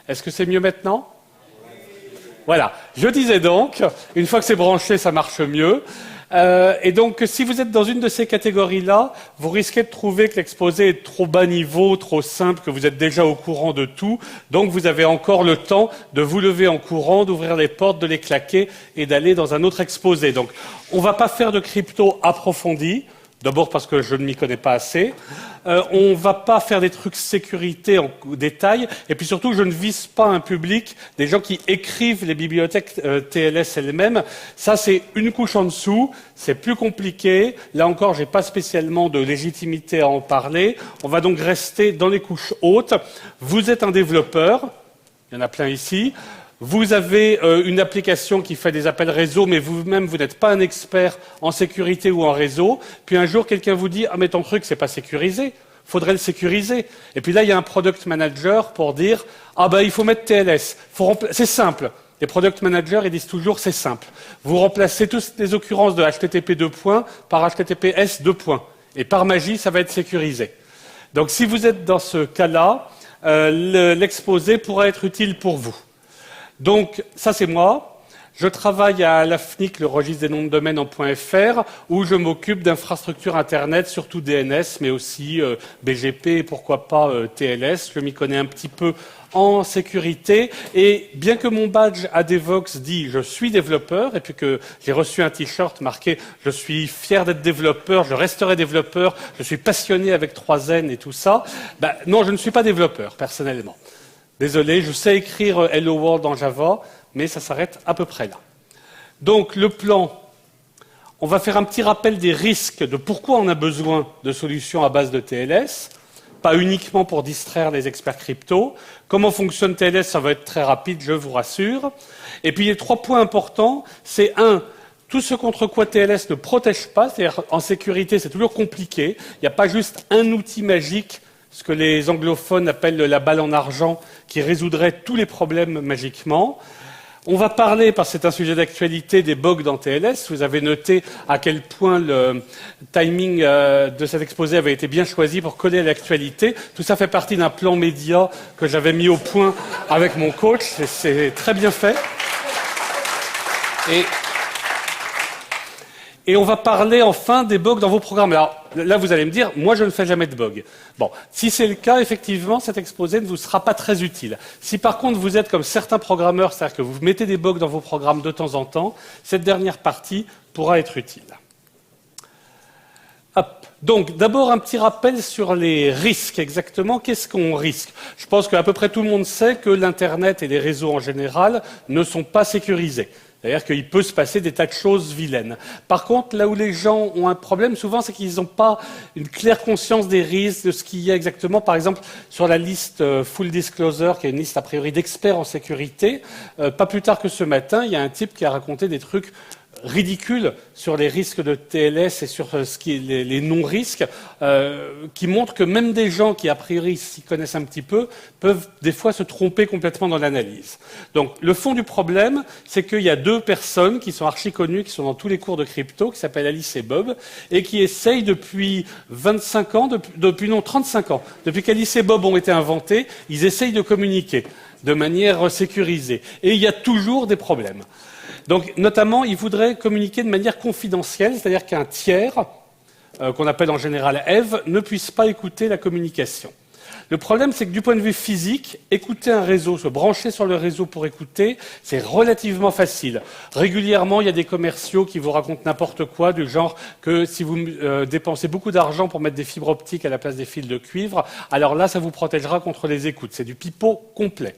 Est-ce que c'est mieux maintenant? Voilà. Je disais donc, une fois que c'est branché, ça marche mieux. Et donc, si vous êtes dans une de ces catégories-là, vous risquez de trouver que l'exposé est trop bas niveau, trop simple, que vous êtes déjà au courant de tout. Donc, vous avez encore le temps de vous lever en courant, d'ouvrir les portes, de les claquer et d'aller dans un autre exposé. Donc, on ne va pas faire de crypto approfondi. D'abord parce que je ne m'y connais pas assez. On ne va pas faire des trucs sécurité en détail. Et puis surtout, je ne vise pas un public, des gens qui écrivent les bibliothèques TLS elles-mêmes. Ça, c'est une couche en dessous. C'est plus compliqué. Là encore, je n'ai pas spécialement de légitimité à en parler. On va donc rester dans les couches hautes. Vous êtes un développeur. Il y en a plein ici. Vous avez une application qui fait des appels réseau, mais vous-même, vous n'êtes pas un expert en sécurité ou en réseau. Puis un jour, quelqu'un vous dit « Ah, mais ton truc, c'est pas sécurisé. Faudrait le sécuriser. » Et puis là, il y a un product manager pour dire « Ah, ben, il faut mettre TLS. C'est simple. » Les product managers, ils disent toujours « C'est simple. » Vous remplacez toutes les occurrences de HTTP 2 points par HTTPS 2 points. Et par magie, ça va être sécurisé. Donc, si vous êtes dans ce cas-là, l'exposé pourra être utile pour vous. Donc, ça c'est moi. Je travaille à l'AFNIC, le registre des noms de domaine en .fr, où je m'occupe d'infrastructures Internet, surtout DNS, mais aussi BGP et pourquoi pas TLS. Je m'y connais un petit peu en sécurité. Et bien que mon badge à Devoxx dit « je suis développeur » et puis que j'ai reçu un t-shirt marqué « je suis fier d'être développeur, je resterai développeur, je suis passionné avec 3 N et tout ça », ben, non, je ne suis pas développeur, personnellement. Désolé, je sais écrire Hello World en Java, mais ça s'arrête à peu près là. Donc, le plan, on va faire un petit rappel des risques de pourquoi on a besoin de solutions à base de TLS, pas uniquement pour distraire les experts crypto. Comment fonctionne TLS, ça va être très rapide, je vous rassure. Et puis, les 3 points importants, c'est 1, tout ce contre quoi TLS ne protège pas, c'est-à-dire en sécurité, c'est toujours compliqué. Il n'y a pas juste un outil magique, ce que les anglophones appellent la balle en argent, qui résoudrait tous les problèmes magiquement. On va parler, parce que c'est un sujet d'actualité, des bugs dans TLS. Vous avez noté à quel point le timing de cet exposé avait été bien choisi pour coller à l'actualité. Tout ça fait partie d'un plan média que j'avais mis au point avec mon coach. C'est très bien fait. Et on va parler enfin des bugs dans vos programmes. Alors là, vous allez me dire, moi je ne fais jamais de bugs. Bon, si c'est le cas, effectivement, cet exposé ne vous sera pas très utile. Si par contre vous êtes comme certains programmeurs, c'est-à-dire que vous mettez des bugs dans vos programmes de temps en temps, cette dernière partie pourra être utile. Hop. Donc, d'abord un petit rappel sur les risques. Exactement, qu'est-ce qu'on risque? Je pense qu'à peu près tout le monde sait que l'Internet et les réseaux en général ne sont pas sécurisés. C'est-à-dire qu'il peut se passer des tas de choses vilaines. Par contre, là où les gens ont un problème, souvent, c'est qu'ils n'ont pas une claire conscience des risques, de ce qu'il y a exactement. Par exemple, sur la liste Full Disclosure, qui est une liste a priori d'experts en sécurité, pas plus tard que ce matin, il y a un type qui a raconté des trucs ridicules sur les risques de TLS et sur les non-risques, qui montrent que même des gens qui, a priori, s'y connaissent un petit peu, peuvent des fois se tromper complètement dans l'analyse. Donc, le fond du problème, c'est qu'il y a 2 personnes qui sont archi connues, qui sont dans tous les cours de crypto, qui s'appellent Alice et Bob, et qui essayent depuis 25 ans, depuis 35 ans, depuis qu'Alice et Bob ont été inventés, ils essayent de communiquer de manière sécurisée. Et il y a toujours des problèmes. Donc, notamment, ils voudraient communiquer de manière confidentielle, c'est-à-dire qu'un tiers, qu'on appelle en général Eve, ne puisse pas écouter la communication. Le problème, c'est que du point de vue physique, écouter un réseau, se brancher sur le réseau pour écouter, c'est relativement facile. Régulièrement, il y a des commerciaux qui vous racontent n'importe quoi, du genre que si vous dépensez beaucoup d'argent pour mettre des fibres optiques à la place des fils de cuivre, alors là, ça vous protégera contre les écoutes. C'est du pipeau complet.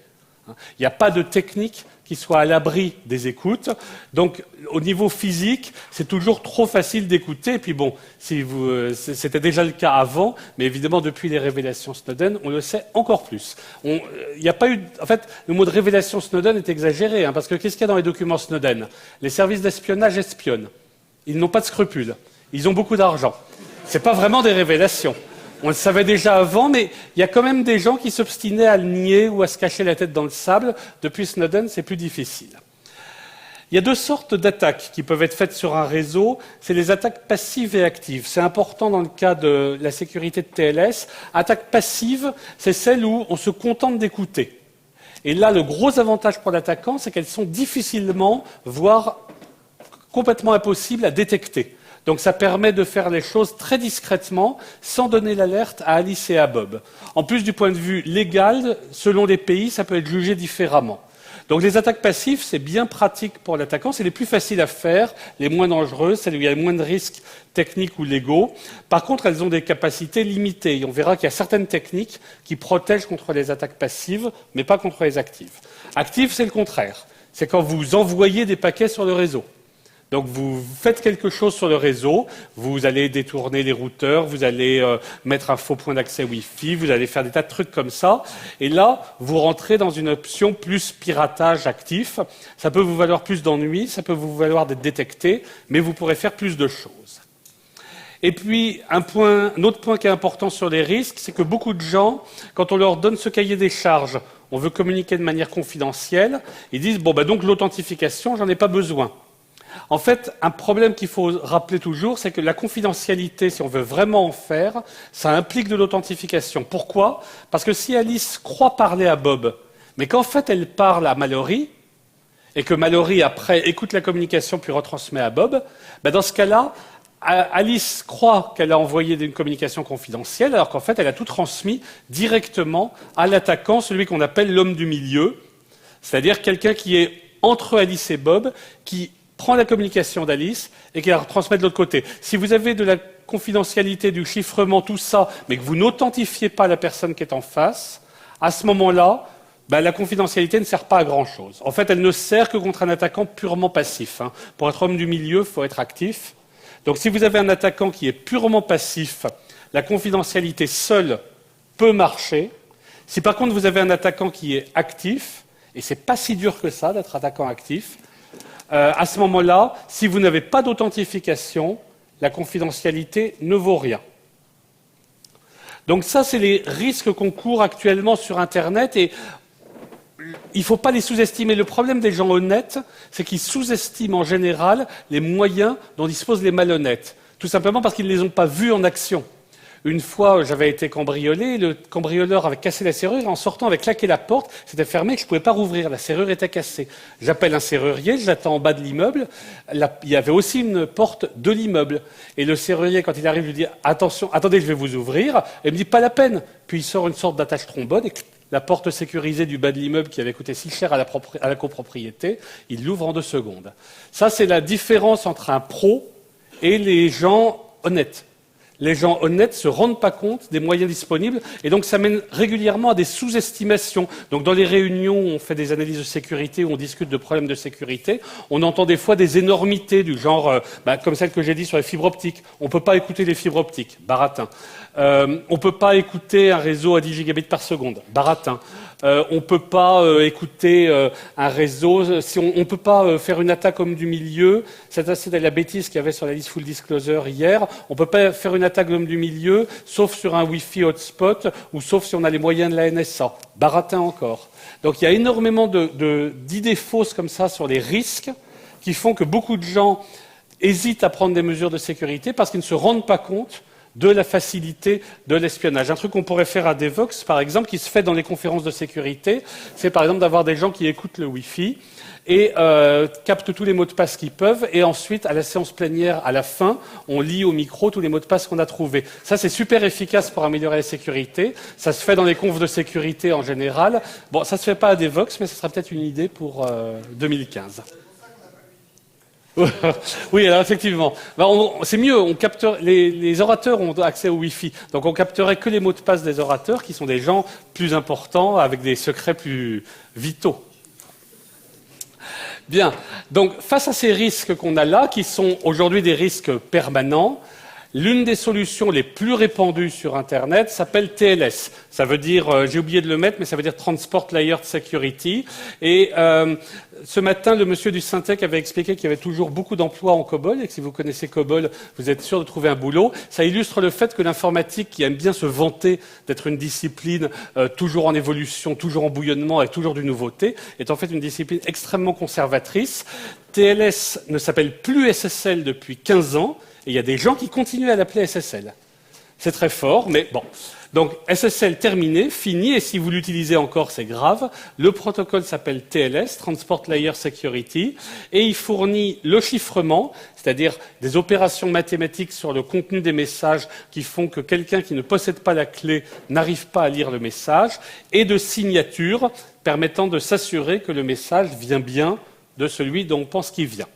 Il n'y a pas de technique qui soit à l'abri des écoutes. Donc, au niveau physique, c'est toujours trop facile d'écouter. Et puis bon, c'était déjà le cas avant, mais évidemment, depuis les révélations Snowden, on le sait encore plus. Il n'y a pas eu... En fait, le mot de révélation Snowden est exagéré, hein, parce que qu'est-ce qu'il y a dans les documents Snowden? Les services d'espionnage espionnent. Ils n'ont pas de scrupules. Ils ont beaucoup d'argent. Ce n'est pas vraiment des révélations. On le savait déjà avant, mais il y a quand même des gens qui s'obstinaient à le nier ou à se cacher la tête dans le sable. Depuis Snowden, c'est plus difficile. Il y a 2 sortes d'attaques qui peuvent être faites sur un réseau. C'est les attaques passives et actives. C'est important dans le cas de la sécurité de TLS. Attaque passive, c'est celle où on se contente d'écouter. Et là, le gros avantage pour l'attaquant, c'est qu'elles sont difficilement, voire complètement impossibles à détecter. Donc ça permet de faire les choses très discrètement, sans donner l'alerte à Alice et à Bob. En plus, du point de vue légal, selon les pays, ça peut être jugé différemment. Donc les attaques passives, c'est bien pratique pour l'attaquant, c'est les plus faciles à faire, les moins dangereuses, celles où il y a moins de risques techniques ou légaux. Par contre, elles ont des capacités limitées. Et on verra qu'il y a certaines techniques qui protègent contre les attaques passives, mais pas contre les actives. Actives, c'est le contraire. C'est quand vous envoyez des paquets sur le réseau. Donc vous faites quelque chose sur le réseau, vous allez détourner les routeurs, vous allez mettre un faux point d'accès Wi-Fi, vous allez faire des tas de trucs comme ça. Et là, vous rentrez dans une option plus piratage actif. Ça peut vous valoir plus d'ennuis, ça peut vous valoir d'être détecté, mais vous pourrez faire plus de choses. Et puis, un autre point qui est important sur les risques, c'est que beaucoup de gens, quand on leur donne ce cahier des charges, on veut communiquer de manière confidentielle, ils disent « bon, donc l'authentification, j'en ai pas besoin ». En fait, un problème qu'il faut rappeler toujours, c'est que la confidentialité, si on veut vraiment en faire, ça implique de l'authentification. Pourquoi? Parce que si Alice croit parler à Bob, mais qu'en fait elle parle à Mallory, et que Mallory après écoute la communication puis retransmet à Bob, dans ce cas-là, Alice croit qu'elle a envoyé une communication confidentielle, alors qu'en fait elle a tout transmis directement à l'attaquant, celui qu'on appelle l'homme du milieu, c'est-à-dire quelqu'un qui est entre Alice et Bob, qui prend la communication d'Alice et qui la retransmet de l'autre côté. Si vous avez de la confidentialité, du chiffrement, tout ça, mais que vous n'authentifiez pas la personne qui est en face, à ce moment-là, la confidentialité ne sert pas à grand-chose. En fait, elle ne sert que contre un attaquant purement passif. Pour être homme du milieu, il faut être actif. Donc si vous avez un attaquant qui est purement passif, la confidentialité seule peut marcher. Si par contre vous avez un attaquant qui est actif, et c'est pas si dur que ça d'être attaquant actif, à ce moment-là, si vous n'avez pas d'authentification, la confidentialité ne vaut rien. Donc ça, c'est les risques qu'on court actuellement sur Internet et il ne faut pas les sous-estimer. Le problème des gens honnêtes, c'est qu'ils sous-estiment en général les moyens dont disposent les malhonnêtes. Tout simplement parce qu'ils ne les ont pas vus en action. Une fois, j'avais été cambriolé, le cambrioleur avait cassé la serrure, et en sortant avait claqué la porte, c'était fermé, je ne pouvais pas rouvrir, la serrure était cassée. J'appelle un serrurier, je l'attends en bas de l'immeuble, il y avait aussi une porte de l'immeuble. Et le serrurier, quand il arrive, je lui dis « Attention, attendez, je vais vous ouvrir », et il me dit « Pas la peine ». Puis il sort une sorte d'attache trombone, et la porte sécurisée du bas de l'immeuble qui avait coûté si cher à la copropriété, il l'ouvre en 2 secondes. Ça, c'est la différence entre un pro et les gens honnêtes. Les gens honnêtes ne se rendent pas compte des moyens disponibles et donc ça mène régulièrement à des sous-estimations. Donc dans les réunions où on fait des analyses de sécurité, où on discute de problèmes de sécurité, on entend des fois des énormités du genre, comme celle que j'ai dit sur les fibres optiques. On ne peut pas écouter les fibres optiques, baratin. On ne peut pas écouter un réseau à 10 gigabits par seconde, baratin. On ne peut pas écouter un réseau, si on ne peut pas faire une attaque homme du milieu, c'est assez de la bêtise qu'il y avait sur la liste Full Disclosure hier, on ne peut pas faire une attaque homme du milieu, sauf sur un Wi-Fi hotspot, ou sauf si on a les moyens de la NSA. Baratin encore. Donc il y a énormément d'idées fausses comme ça sur les risques, qui font que beaucoup de gens hésitent à prendre des mesures de sécurité parce qu'ils ne se rendent pas compte de la facilité de l'espionnage. Un truc qu'on pourrait faire à Devox, par exemple, qui se fait dans les conférences de sécurité, c'est par exemple d'avoir des gens qui écoutent le Wi-Fi et captent tous les mots de passe qu'ils peuvent, et ensuite, à la séance plénière, à la fin, on lit au micro tous les mots de passe qu'on a trouvés. Ça, c'est super efficace pour améliorer la sécurité. Ça se fait dans les confs de sécurité en général. Bon, ça se fait pas à Devox, mais ce sera peut-être une idée pour 2015. Oui, alors effectivement. C'est mieux, les orateurs ont accès au Wi-Fi. Donc on capterait que les mots de passe des orateurs, qui sont des gens plus importants, avec des secrets plus vitaux. Bien. Donc face à ces risques qu'on a là, qui sont aujourd'hui des risques permanents, l'une des solutions les plus répandues sur Internet s'appelle TLS. Ça veut dire, j'ai oublié de le mettre, mais ça veut dire Transport Layered Security. Et ce matin, le monsieur du Syntec avait expliqué qu'il y avait toujours beaucoup d'emplois en COBOL, et que si vous connaissez COBOL, vous êtes sûr de trouver un boulot. Ça illustre le fait que l'informatique, qui aime bien se vanter d'être une discipline toujours en évolution, toujours en bouillonnement, avec toujours du nouveauté, est en fait une discipline extrêmement conservatrice. TLS ne s'appelle plus SSL depuis 15 ans, et il y a des gens qui continuent à l'appeler SSL. C'est très fort, mais bon. Donc SSL terminé, fini, et si vous l'utilisez encore, c'est grave. Le protocole s'appelle TLS, Transport Layer Security, et il fournit le chiffrement, c'est-à-dire des opérations mathématiques sur le contenu des messages qui font que quelqu'un qui ne possède pas la clé n'arrive pas à lire le message, et de signatures permettant de s'assurer que le message vient bien de celui dont on pense qu'il vient.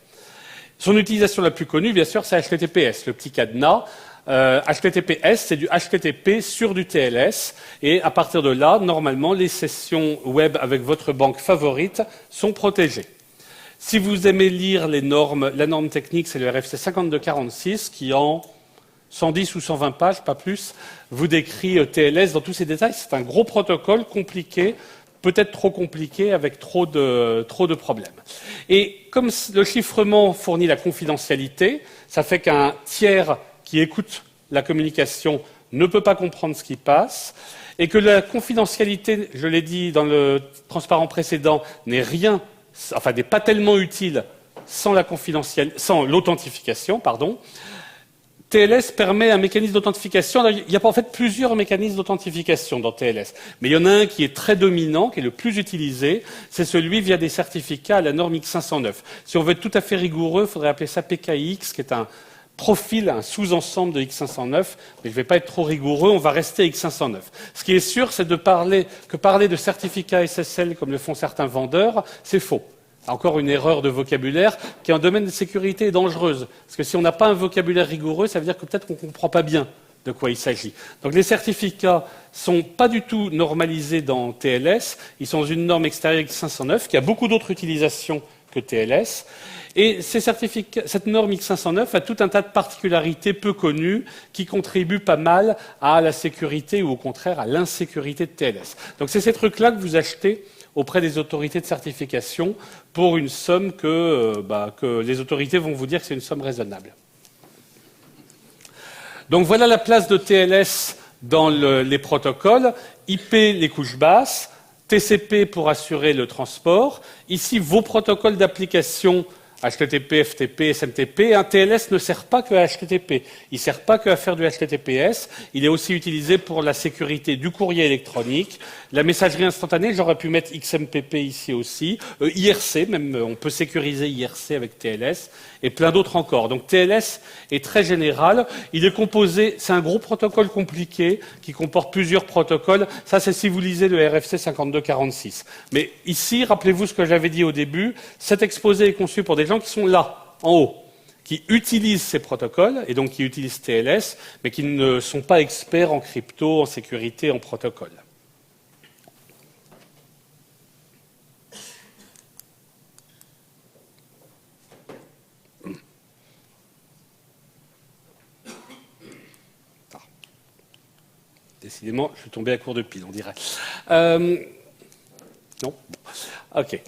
Son utilisation la plus connue, bien sûr, c'est HTTPS, le petit cadenas. HTTPS, c'est du HTTP sur du TLS, et à partir de là, normalement, les sessions web avec votre banque favorite sont protégées. Si vous aimez lire les normes, la norme technique, c'est le RFC 5246, qui en 110 ou 120 pages, pas plus, vous décrit TLS dans tous ses détails. C'est un gros protocole compliqué, peut-être trop compliqué, avec trop de problèmes. Et comme le chiffrement fournit la confidentialité, ça fait qu'un tiers qui écoute la communication ne peut pas comprendre ce qui passe, et que la confidentialité, je l'ai dit dans le transparent précédent, n'est pas tellement utile sans l'authentification, TLS permet un mécanisme d'authentification. Il y a en fait plusieurs mécanismes d'authentification dans TLS, mais il y en a un qui est très dominant, qui est le plus utilisé, c'est celui via des certificats à la norme X509. Si on veut être tout à fait rigoureux, il faudrait appeler ça PKIX, qui est un profil, un sous-ensemble de X509, mais je ne vais pas être trop rigoureux, on va rester X509. Ce qui est sûr, c'est que parler de certificats SSL comme le font certains vendeurs, c'est faux. Encore une erreur de vocabulaire qui, en domaine de sécurité, est dangereuse. Parce que si on n'a pas un vocabulaire rigoureux, ça veut dire que peut-être qu'on ne comprend pas bien de quoi il s'agit. Donc les certificats ne sont pas du tout normalisés dans TLS, ils sont dans une norme extérieure X509 qui a beaucoup d'autres utilisations que TLS. Et cette norme X509 a tout un tas de particularités peu connues qui contribuent pas mal à la sécurité ou au contraire à l'insécurité de TLS. Donc c'est ces trucs-là que vous achetez auprès des autorités de certification pour une somme que les autorités vont vous dire que c'est une somme raisonnable. Donc voilà la place de TLS dans les protocoles. IP, les couches basses, TCP pour assurer le transport. Ici, vos protocoles d'application HTTP, FTP, SMTP, un TLS ne sert pas que à HTTP. Il ne sert pas que à faire du HTTPS. Il est aussi utilisé pour la sécurité du courrier électronique, la messagerie instantanée. J'aurais pu mettre XMPP ici aussi, IRC, même on peut sécuriser IRC avec TLS, et plein d'autres encore. Donc TLS est très général. Il est composé, c'est un gros protocole compliqué qui comporte plusieurs protocoles. Ça, c'est si vous lisez le RFC 5246. Mais ici, rappelez-vous ce que j'avais dit au début, cet exposé est conçu pour des gens qui sont là, en haut, qui utilisent ces protocoles, et donc qui utilisent TLS, mais qui ne sont pas experts en crypto, en sécurité, en protocole. Décidément, je suis tombé à court de pile, on dirait. Non ? Ok.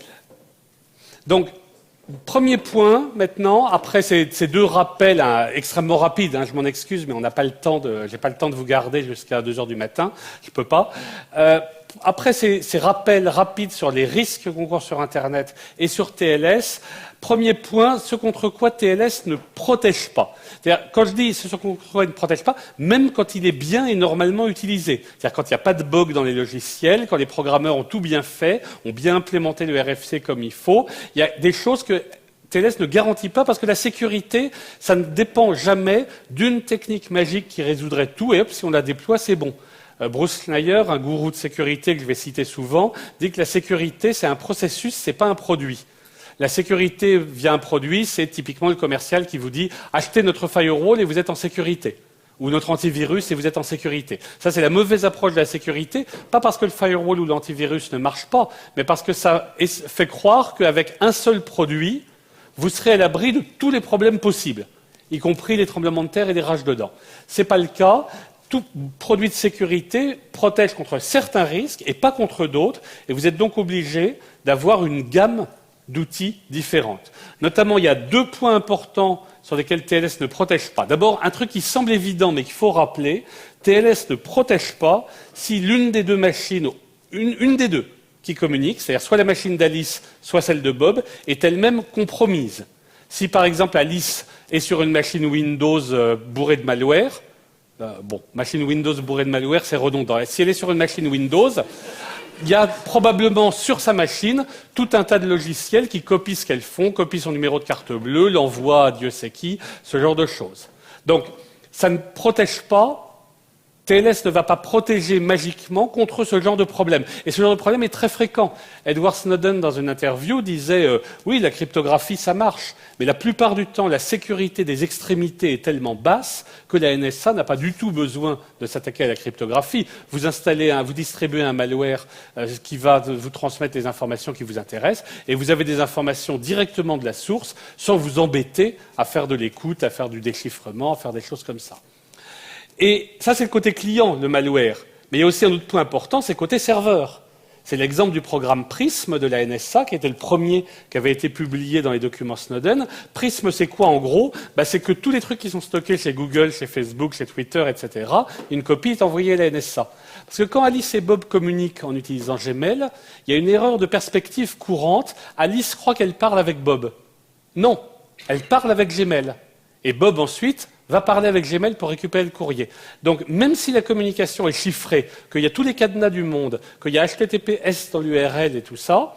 Donc, premier point, maintenant, après ces deux rappels extrêmement rapides, je m'en excuse, mais j'ai pas le temps de vous garder jusqu'à 2 heures du matin, je peux pas. Après ces rappels rapides sur les risques qu'on court sur Internet et sur TLS, premier point, ce contre quoi TLS ne protège pas. C'est-à-dire, quand je dis ce contre quoi il ne protège pas, même quand il est bien et normalement utilisé. C'est-à-dire quand il n'y a pas de bug dans les logiciels, quand les programmeurs ont tout bien fait, ont bien implémenté le RFC comme il faut, il y a des choses que TLS ne garantit pas parce que la sécurité, ça ne dépend jamais d'une technique magique qui résoudrait tout et hop, si on la déploie, c'est bon. Bruce Schneier, un gourou de sécurité que je vais citer souvent, dit que la sécurité, c'est un processus, c'est pas un produit. La sécurité via un produit, c'est typiquement le commercial qui vous dit « achetez notre firewall et vous êtes en sécurité » ou « notre antivirus et vous êtes en sécurité ». Ça, c'est la mauvaise approche de la sécurité, pas parce que le firewall ou l'antivirus ne marche pas, mais parce que ça fait croire qu'avec un seul produit, vous serez à l'abri de tous les problèmes possibles, y compris les tremblements de terre et les rages de dents. Ce n'est pas le cas. Tout produit de sécurité protège contre certains risques et pas contre d'autres, et vous êtes donc obligé d'avoir une gamme d'outils différentes. Notamment, il y a 2 points importants sur lesquels TLS ne protège pas. D'abord, un truc qui semble évident mais qu'il faut rappeler, TLS ne protège pas si l'une des deux machines, une des deux qui communique, c'est-à-dire soit la machine d'Alice, soit celle de Bob, est elle-même compromise. Si par exemple Alice est sur une machine Windows bourrée de malware, Bon, machine Windows bourrée de malware, c'est redondant. Et si elle est sur une machine Windows, il y a probablement sur sa machine tout un tas de logiciels qui copient ce qu'elles font, copient son numéro de carte bleue, l'envoient à Dieu sait qui, ce genre de choses. Donc, ça ne protège pas. TLS ne va pas protéger magiquement contre ce genre de problème. Et ce genre de problème est très fréquent. Edward Snowden, dans une interview, disait oui, la cryptographie, ça marche. Mais la plupart du temps, la sécurité des extrémités est tellement basse que la NSA n'a pas du tout besoin de s'attaquer à la cryptographie. Vous distribuez un malware qui va vous transmettre les informations qui vous intéressent, et vous avez des informations directement de la source, sans vous embêter à faire de l'écoute, à faire du déchiffrement, à faire des choses comme ça. Et ça, c'est le côté client, le malware. Mais il y a aussi un autre point important, c'est le côté serveur. C'est l'exemple du programme Prism de la NSA, qui était le premier qui avait été publié dans les documents Snowden. Prism, c'est quoi en gros? C'est que tous les trucs qui sont stockés chez Google, chez Facebook, chez Twitter, etc., une copie est envoyée à la NSA. Parce que quand Alice et Bob communiquent en utilisant Gmail, il y a une erreur de perspective courante. Alice croit qu'elle parle avec Bob. Non, elle parle avec Gmail. Et Bob, ensuite, va parler avec Gmail pour récupérer le courrier. Donc, même si la communication est chiffrée, qu'il y a tous les cadenas du monde, qu'il y a HTTPS dans l'URL et tout ça,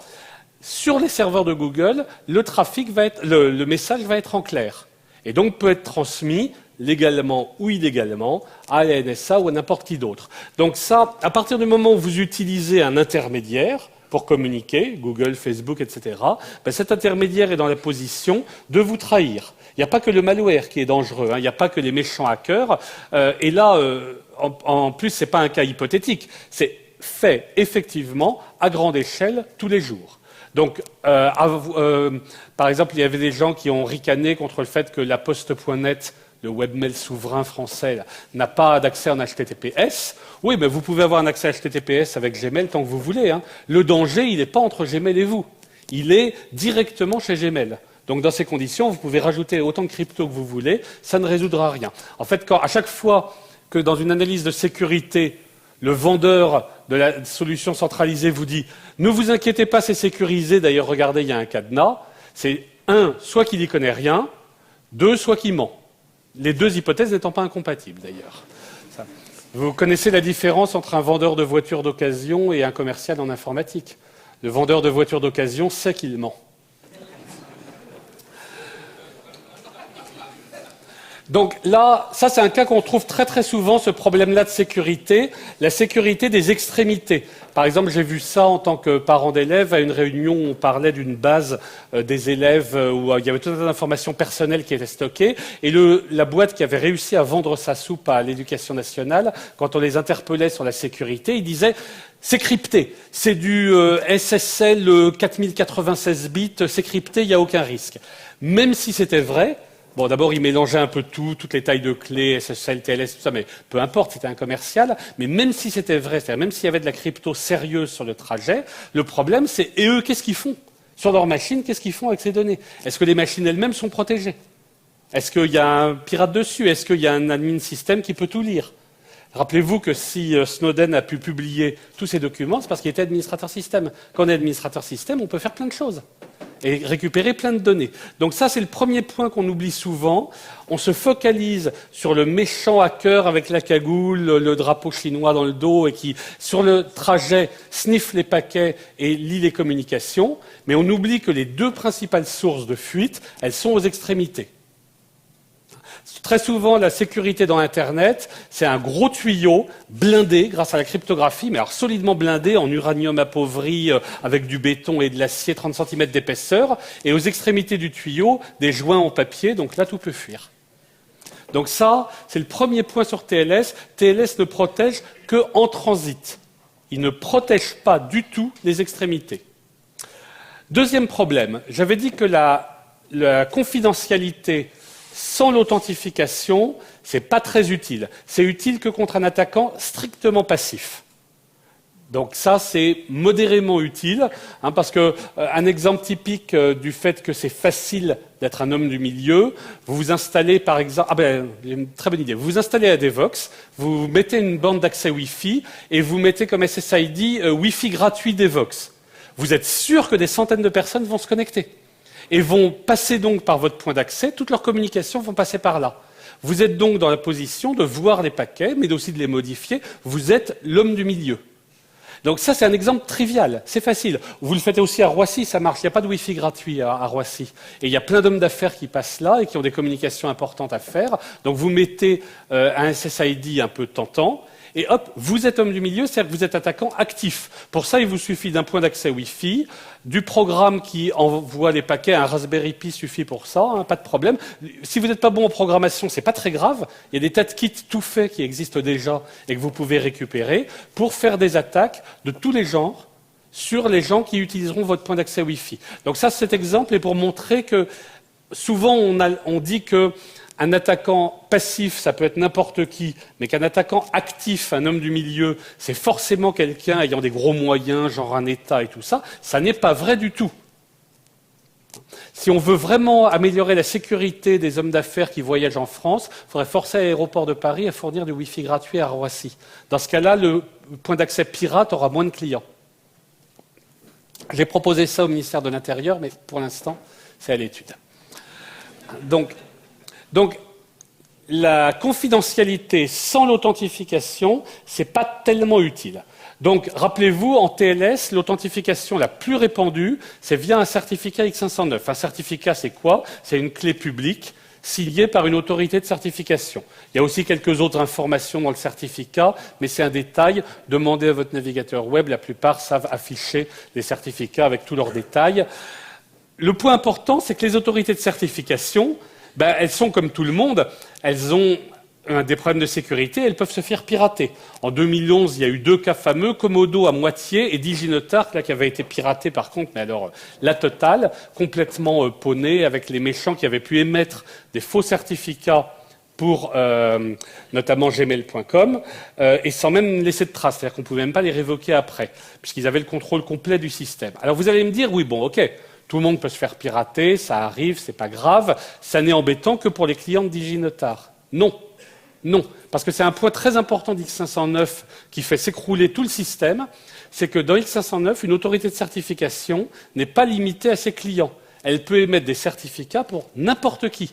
sur les serveurs de Google, le message va être en clair. Et donc, peut être transmis légalement ou illégalement à la NSA ou à n'importe qui d'autre. Donc ça, à partir du moment où vous utilisez un intermédiaire pour communiquer, Google, Facebook, etc., cet intermédiaire est dans la position de vous trahir. Il n'y a pas que le malware qui est dangereux, il n'y a pas que les méchants hackers. Et là, en plus, ce n'est pas un cas hypothétique. C'est fait effectivement à grande échelle tous les jours. Donc, par exemple, il y avait des gens qui ont ricané contre le fait que la Poste.net, le webmail souverain français, n'a pas d'accès en HTTPS. Oui, mais vous pouvez avoir un accès HTTPS avec Gmail tant que vous voulez. Le danger, il n'est pas entre Gmail et vous. Il est directement chez Gmail. Donc, dans ces conditions, vous pouvez rajouter autant de crypto que vous voulez, ça ne résoudra rien. En fait, à chaque fois que dans une analyse de sécurité, le vendeur de la solution centralisée vous dit « Ne vous inquiétez pas, c'est sécurisé, d'ailleurs, regardez, il y a un cadenas », c'est soit qu'il n'y connaît rien, soit qu'il ment. Les deux hypothèses n'étant pas incompatibles, d'ailleurs. Vous connaissez la différence entre un vendeur de voitures d'occasion et un commercial en informatique. Le vendeur de voitures d'occasion sait qu'il ment. Donc là, ça c'est un cas qu'on trouve très très souvent, ce problème-là de sécurité, la sécurité des extrémités. Par exemple, j'ai vu ça en tant que parent d'élèves à une réunion où on parlait d'une base des élèves où il y avait toute une information personnelle qui était stockée. Et la boîte qui avait réussi à vendre sa soupe à l'Éducation nationale, quand on les interpellait sur la sécurité, ils disaient « C'est crypté, c'est du SSL 4096 bits, c'est crypté, il n'y a aucun risque ». Même si c'était vrai, bon, d'abord, il mélangeait un peu toutes les tailles de clés, SSL, TLS, tout ça, mais peu importe, c'était un commercial. Mais même si c'était vrai, c'est-à-dire même s'il y avait de la crypto sérieuse sur le trajet, le problème, c'est, et eux, qu'est-ce qu'ils font? Sur leur machine, qu'est-ce qu'ils font avec ces données? Est-ce que les machines elles-mêmes sont protégées? Est-ce qu'il y a un pirate dessus? Est-ce qu'il y a un admin système qui peut tout lire? Rappelez-vous que si Snowden a pu publier tous ces documents, c'est parce qu'il était administrateur système. Quand on est administrateur système, on peut faire plein de choses et récupérer plein de données. Donc ça, c'est le premier point qu'on oublie souvent. On se focalise sur le méchant hacker avec la cagoule, le drapeau chinois dans le dos et qui, sur le trajet, sniffe les paquets et lit les communications. Mais on oublie que les deux principales sources de fuite, elles sont aux extrémités. Très souvent, la sécurité dans Internet, c'est un gros tuyau blindé grâce à la cryptographie, mais alors solidement blindé en uranium appauvri avec du béton et de l'acier 30 cm d'épaisseur, et aux extrémités du tuyau, des joints en papier, donc là, tout peut fuir. Donc ça, c'est le premier point sur TLS. TLS ne protège qu'en transit. Il ne protège pas du tout les extrémités. Deuxième problème, j'avais dit que la confidentialité sans l'authentification, ce n'est pas très utile. C'est utile que contre un attaquant strictement passif. Donc ça, c'est modérément utile, parce que un exemple typique du fait que c'est facile d'être un homme du milieu, vous vous installez par exemple... j'ai une très bonne idée. Vous vous installez à Devox, vous mettez une bande d'accès Wi-Fi et vous mettez comme SSID Wi-Fi gratuit Devox. Vous êtes sûr que des centaines de personnes vont se connecter et vont passer donc par votre point d'accès, toutes leurs communications vont passer par là. Vous êtes donc dans la position de voir les paquets, mais aussi de les modifier. Vous êtes l'homme du milieu. Donc ça, c'est un exemple trivial, c'est facile. Vous le faites aussi à Roissy, ça marche. Il n'y a pas de Wi-Fi gratuit à Roissy. Et il y a plein d'hommes d'affaires qui passent là et qui ont des communications importantes à faire. Donc vous mettez un SSID un peu tentant, et hop, vous êtes homme du milieu, c'est-à-dire que vous êtes attaquant actif. Pour ça, il vous suffit d'un point d'accès Wi-Fi, du programme qui envoie les paquets, un Raspberry Pi suffit pour ça, hein, pas de problème. Si vous n'êtes pas bon en programmation, c'est pas très grave. Il y a des tas de kits tout faits qui existent déjà et que vous pouvez récupérer pour faire des attaques de tous les genres sur les gens qui utiliseront votre point d'accès Wi-Fi. Donc ça, cet exemple est pour montrer que souvent on dit que un attaquant passif, ça peut être n'importe qui, mais qu'un attaquant actif, un homme du milieu, c'est forcément quelqu'un ayant des gros moyens, genre un État et tout ça, ça n'est pas vrai du tout. Si on veut vraiment améliorer la sécurité des hommes d'affaires qui voyagent en France, il faudrait forcer l'aéroport de Paris à fournir du Wi-Fi gratuit à Roissy. Dans ce cas-là, le point d'accès pirate aura moins de clients. J'ai proposé ça au ministère de l'Intérieur, mais pour l'instant, c'est à l'étude. Donc, la confidentialité sans l'authentification, ce n'est pas tellement utile. Donc, rappelez-vous, en TLS, l'authentification la plus répandue, c'est via un certificat X509. Un certificat, c'est quoi? C'est une clé publique signée par une autorité de certification. Il y a aussi quelques autres informations dans le certificat, mais c'est un détail. Demandez à votre navigateur web, la plupart savent afficher les certificats avec tous leurs détails. Le point important, c'est que les autorités de certification, elles sont comme tout le monde, elles ont des problèmes de sécurité, elles peuvent se faire pirater. En 2011, il y a eu 2 cas fameux, Komodo à moitié et DigiNotar, là, qui avait été piraté par contre, mais alors la totale, complètement pawnée, avec les méchants qui avaient pu émettre des faux certificats pour notamment gmail.com, et sans même laisser de traces, c'est-à-dire qu'on ne pouvait même pas les révoquer après, puisqu'ils avaient le contrôle complet du système. Alors vous allez me dire, oui, bon, ok, tout le monde peut se faire pirater, ça arrive, c'est pas grave, ça n'est embêtant que pour les clients de DigiNotar. Non, non, parce que c'est un point très important d'X509 qui fait s'écrouler tout le système, c'est que dans X509, une autorité de certification n'est pas limitée à ses clients. Elle peut émettre des certificats pour n'importe qui.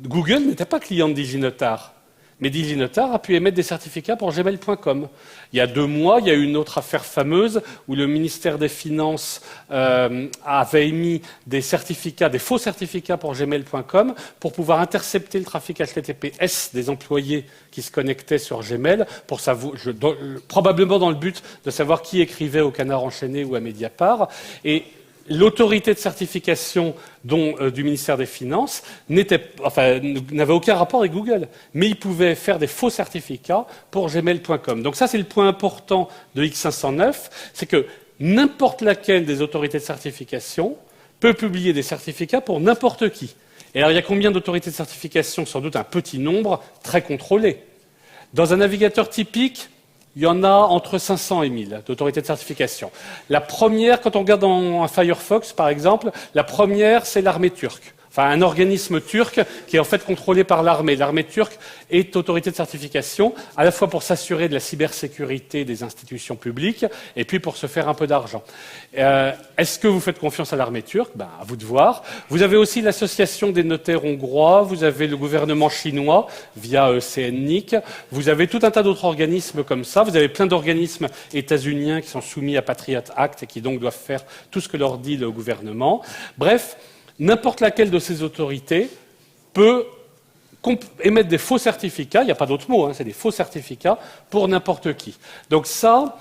Google n'était pas client de DigiNotar. Mais DigiNotar a pu émettre des certificats pour gmail.com. Il y a 2 mois, il y a eu une autre affaire fameuse où le ministère des Finances avait émis des certificats, des faux certificats pour gmail.com pour pouvoir intercepter le trafic HTTPS des employés qui se connectaient sur Gmail, pour savoir, probablement dans le but de savoir qui écrivait au Canard enchaîné ou à Mediapart. Et l'autorité de certification du ministère des Finances n'avait aucun rapport avec Google, mais il pouvait faire des faux certificats pour gmail.com. Donc ça, c'est le point important de X509, c'est que n'importe laquelle des autorités de certification peut publier des certificats pour n'importe qui. Et alors, il y a combien d'autorités de certification? Sans doute un petit nombre, très contrôlé. Dans un navigateur typique, il y en a entre 500 et 1000 d'autorités de certification. La première, quand on regarde dans un Firefox, par exemple, la première, c'est l'armée turque. Enfin, un organisme turc qui est en fait contrôlé par l'armée. L'armée turque est autorité de certification, à la fois pour s'assurer de la cybersécurité des institutions publiques, et puis pour se faire un peu d'argent. Est-ce que vous faites confiance à l'armée turque? À vous de voir. Vous avez aussi l'association des notaires hongrois, vous avez le gouvernement chinois via CNNIC, vous avez tout un tas d'autres organismes comme ça, vous avez plein d'organismes états-uniens qui sont soumis à Patriot Act et qui donc doivent faire tout ce que leur dit le gouvernement. Bref, n'importe laquelle de ces autorités peut émettre des faux certificats, il n'y a pas d'autre mot, c'est des faux certificats pour n'importe qui. Donc ça,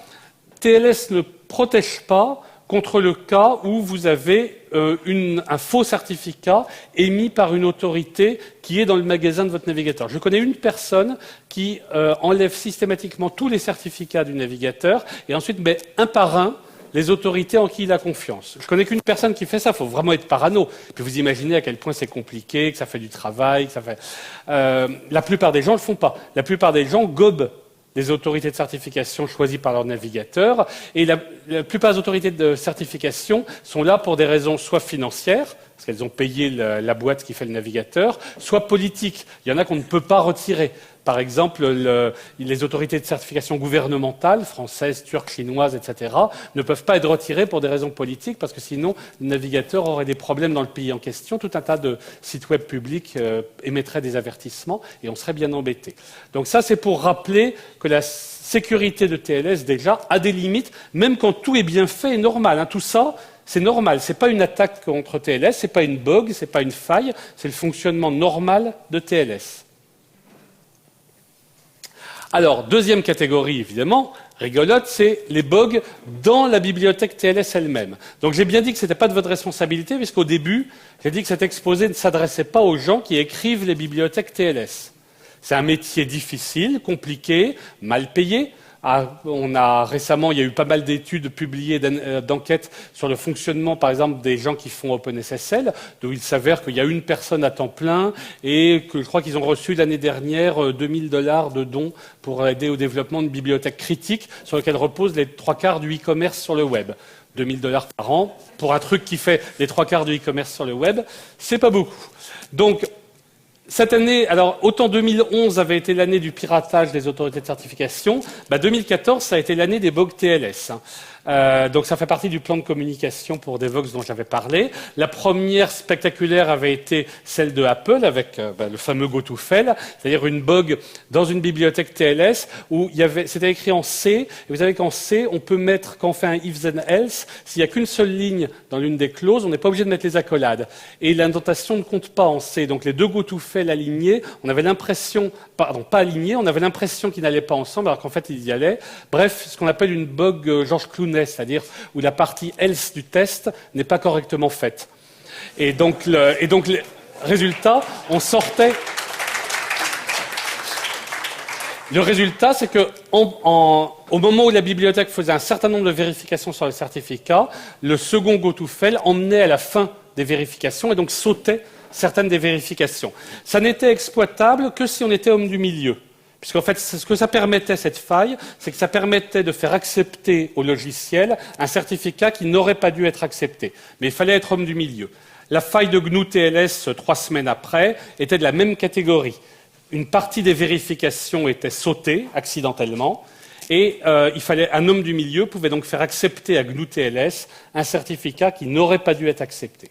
TLS ne protège pas contre le cas où vous avez un faux certificat émis par une autorité qui est dans le magasin de votre navigateur. Je connais une personne qui enlève systématiquement tous les certificats du navigateur et ensuite met un par un les autorités en qui il a confiance. Je connais qu'une personne qui fait ça, il faut vraiment être parano. Puis vous imaginez à quel point c'est compliqué, que ça fait du travail, que ça fait... la plupart des gens ne le font pas. La plupart des gens gobent les autorités de certification choisies par leur navigateur, et la plupart des autorités de certification sont là pour des raisons soit financières, parce qu'elles ont payé la boîte qui fait le navigateur, soit politiques. Il y en a qu'on ne peut pas retirer. par exemple, les autorités de certification gouvernementales, françaises, turques, chinoises, etc., ne peuvent pas être retirées pour des raisons politiques, parce que sinon, le navigateur aurait des problèmes dans le pays en question. Tout un tas de sites web publics émettraient des avertissements, et on serait bien embêté. Donc ça, c'est pour rappeler que la sécurité de TLS, déjà, a des limites, même quand tout est bien fait et normal. Tout ça, c'est normal. Ce n'est pas une attaque contre TLS, ce n'est pas une bug, ce n'est pas une faille, c'est le fonctionnement normal de TLS. Alors, deuxième catégorie, évidemment, rigolote, c'est les bugs dans la bibliothèque TLS elle-même. Donc j'ai bien dit que ce n'était pas de votre responsabilité, puisqu'au début, j'ai dit que cet exposé ne s'adressait pas aux gens qui écrivent les bibliothèques TLS. C'est un métier difficile, compliqué, mal payé. Récemment, il y a eu pas mal d'études publiées, d'enquêtes sur le fonctionnement, par exemple, des gens qui font OpenSSL, d'où il s'avère qu'il y a une personne à temps plein et que je crois qu'ils ont reçu l'année dernière $2000 de dons pour aider au développement de bibliothèques critiques sur lesquelles reposent les 3/4 du e-commerce sur le web. $2000 par an pour un truc qui fait les 3/4 du e-commerce sur le web, c'est pas beaucoup. Donc, cette année, alors autant 2011 avait été l'année du piratage des autorités de certification, 2014 ça a été l'année des bugs TLS. Donc ça fait partie du plan de communication pour Devoxx dont j'avais parlé. La première spectaculaire avait été celle de Apple avec le fameux GoToFail, c'est-à-dire une bug dans une bibliothèque TLS où c'était écrit en C. Et vous savez qu'en C, on peut mettre, quand on fait un if then else, s'il n'y a qu'une seule ligne dans l'une des clauses, on n'est pas obligé de mettre les accolades. Et l'indentation ne compte pas en C. Donc les deux GoToFail alignés, on avait l'impression, pardon, pas alignés, on avait l'impression qu'ils n'allaient pas ensemble alors qu'en fait ils y allaient. Bref, ce qu'on appelle une bug George Clooney, c'est-à-dire où la partie else du test n'est pas correctement faite. Et donc, le résultat, on sortait... Le résultat, c'est que au moment où la bibliothèque faisait un certain nombre de vérifications sur le certificat, le second GoToFail emmenait à la fin des vérifications et donc sautait certaines des vérifications. Ça n'était exploitable que si on était homme du milieu. Puisqu'en fait, ce que ça permettait, cette faille, c'est que ça permettait de faire accepter au logiciel un certificat qui n'aurait pas dû être accepté. Mais il fallait être homme du milieu. La faille de GNU TLS, 3 semaines après, était de la même catégorie. Une partie des vérifications était sautée accidentellement, et un homme du milieu pouvait donc faire accepter à GNU TLS un certificat qui n'aurait pas dû être accepté.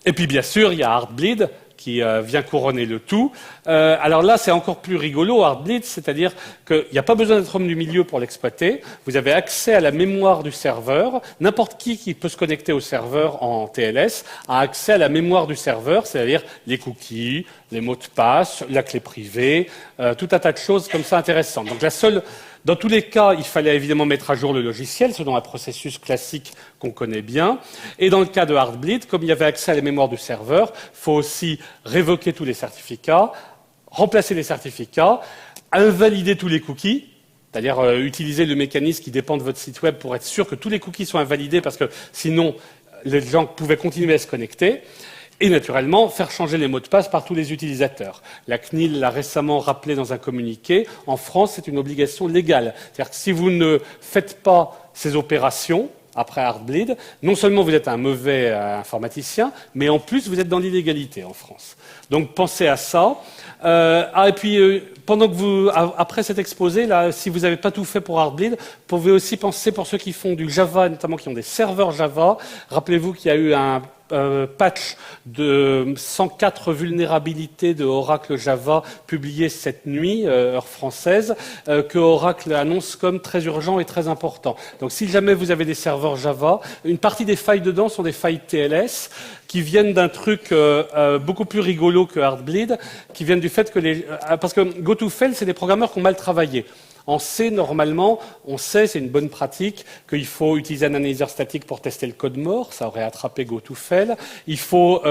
Et puis bien sûr, il y a Heartbleed, qui vient couronner le tout. Alors là, c'est encore plus rigolo, Heartbleed, c'est-à-dire qu'il n'y a pas besoin d'être homme du milieu pour l'exploiter. Vous avez accès à la mémoire du serveur. N'importe qui peut se connecter au serveur en TLS a accès à la mémoire du serveur, c'est-à-dire les cookies, les mots de passe, la clé privée, tout un tas de choses comme ça intéressantes. Donc dans tous les cas, il fallait évidemment mettre à jour le logiciel, selon un processus classique qu'on connaît bien. Et dans le cas de Heartbleed, comme il y avait accès à la mémoire du serveur, il faut aussi révoquer tous les certificats, remplacer les certificats, invalider tous les cookies, c'est-à-dire utiliser le mécanisme qui dépend de votre site web pour être sûr que tous les cookies sont invalidés, parce que sinon, les gens pouvaient continuer à se connecter. Et naturellement, faire changer les mots de passe par tous les utilisateurs. La CNIL l'a récemment rappelé dans un communiqué. En France, c'est une obligation légale. C'est-à-dire que si vous ne faites pas ces opérations, après Heartbleed, non seulement vous êtes un mauvais informaticien, mais en plus vous êtes dans l'illégalité en France. Donc pensez à ça. Et puis, pendant que après cet exposé, là, si vous n'avez pas tout fait pour Heartbleed, vous pouvez aussi penser pour ceux qui font du Java, notamment qui ont des serveurs Java. Rappelez-vous qu'il y a eu un patch de 104 vulnérabilités de Oracle Java publié cette nuit, heure française, que Oracle annonce comme très urgent et très important. Donc si jamais vous avez des serveurs Java, une partie des failles dedans sont des failles TLS qui viennent d'un truc beaucoup plus rigolo que Heartbleed, qui viennent du fait que parce que GoToFail, c'est des programmeurs qui ont mal travaillé. En C, normalement, on sait, c'est une bonne pratique, qu'il faut utiliser un analyseur statique pour tester le code mort, ça aurait attrapé GoToFail. Il faut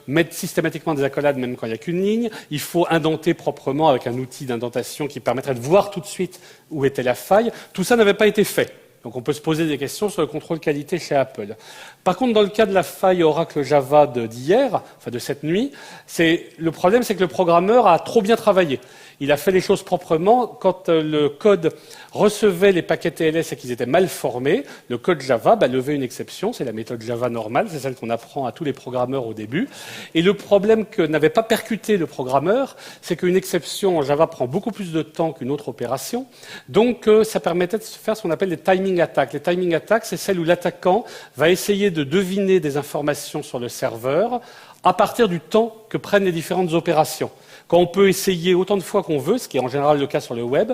mettre systématiquement des accolades même quand il n'y a qu'une ligne. Il faut indenter proprement avec un outil d'indentation qui permettrait de voir tout de suite où était la faille. Tout ça n'avait pas été fait. Donc on peut se poser des questions sur le contrôle qualité chez Apple. Par contre, dans le cas de la faille Oracle Java d'hier, enfin de cette nuit, le problème c'est que le programmeur a trop bien travaillé. Il a fait les choses proprement. Quand le code recevait les paquets TLS et qu'ils étaient mal formés, le code Java levait une exception. C'est la méthode Java normale, c'est celle qu'on apprend à tous les programmeurs au début. Et le problème que n'avait pas percuté le programmeur, c'est qu'une exception en Java prend beaucoup plus de temps qu'une autre opération. Donc ça permettait de faire ce qu'on appelle les timing attacks. Les timing attacks, c'est celle où l'attaquant va essayer de deviner des informations sur le serveur à partir du temps que prennent les différentes opérations. Quand on peut essayer autant de fois qu'on veut, ce qui est en général le cas sur le web,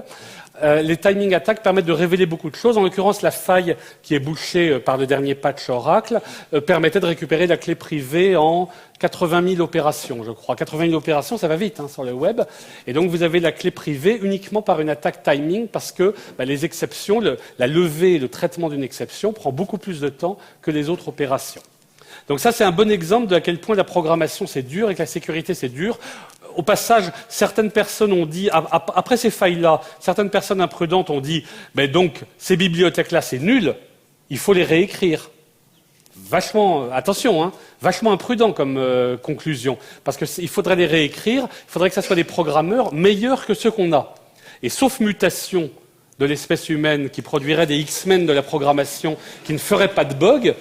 les timing attacks permettent de révéler beaucoup de choses. En l'occurrence, la faille qui est bouchée par le dernier patch Oracle permettait de récupérer la clé privée en 80 000 opérations, je crois. 80 000 opérations, ça va vite sur le web. Et donc, vous avez la clé privée uniquement par une attaque timing parce que les exceptions, la levée et le traitement d'une exception prend beaucoup plus de temps que les autres opérations. Donc ça, c'est un bon exemple de à quel point la programmation, c'est dur et que la sécurité, c'est dur. Au passage, certaines personnes ont dit, après ces failles-là, certaines personnes imprudentes ont dit donc, ces bibliothèques-là, c'est nul, il faut les réécrire. Vachement, attention, vachement imprudent comme conclusion. Parce qu'il faudrait les réécrire, il faudrait que ce soit des programmeurs meilleurs que ceux qu'on a. Et sauf mutation de l'espèce humaine qui produirait des X-Men de la programmation qui ne feraient pas de bugs,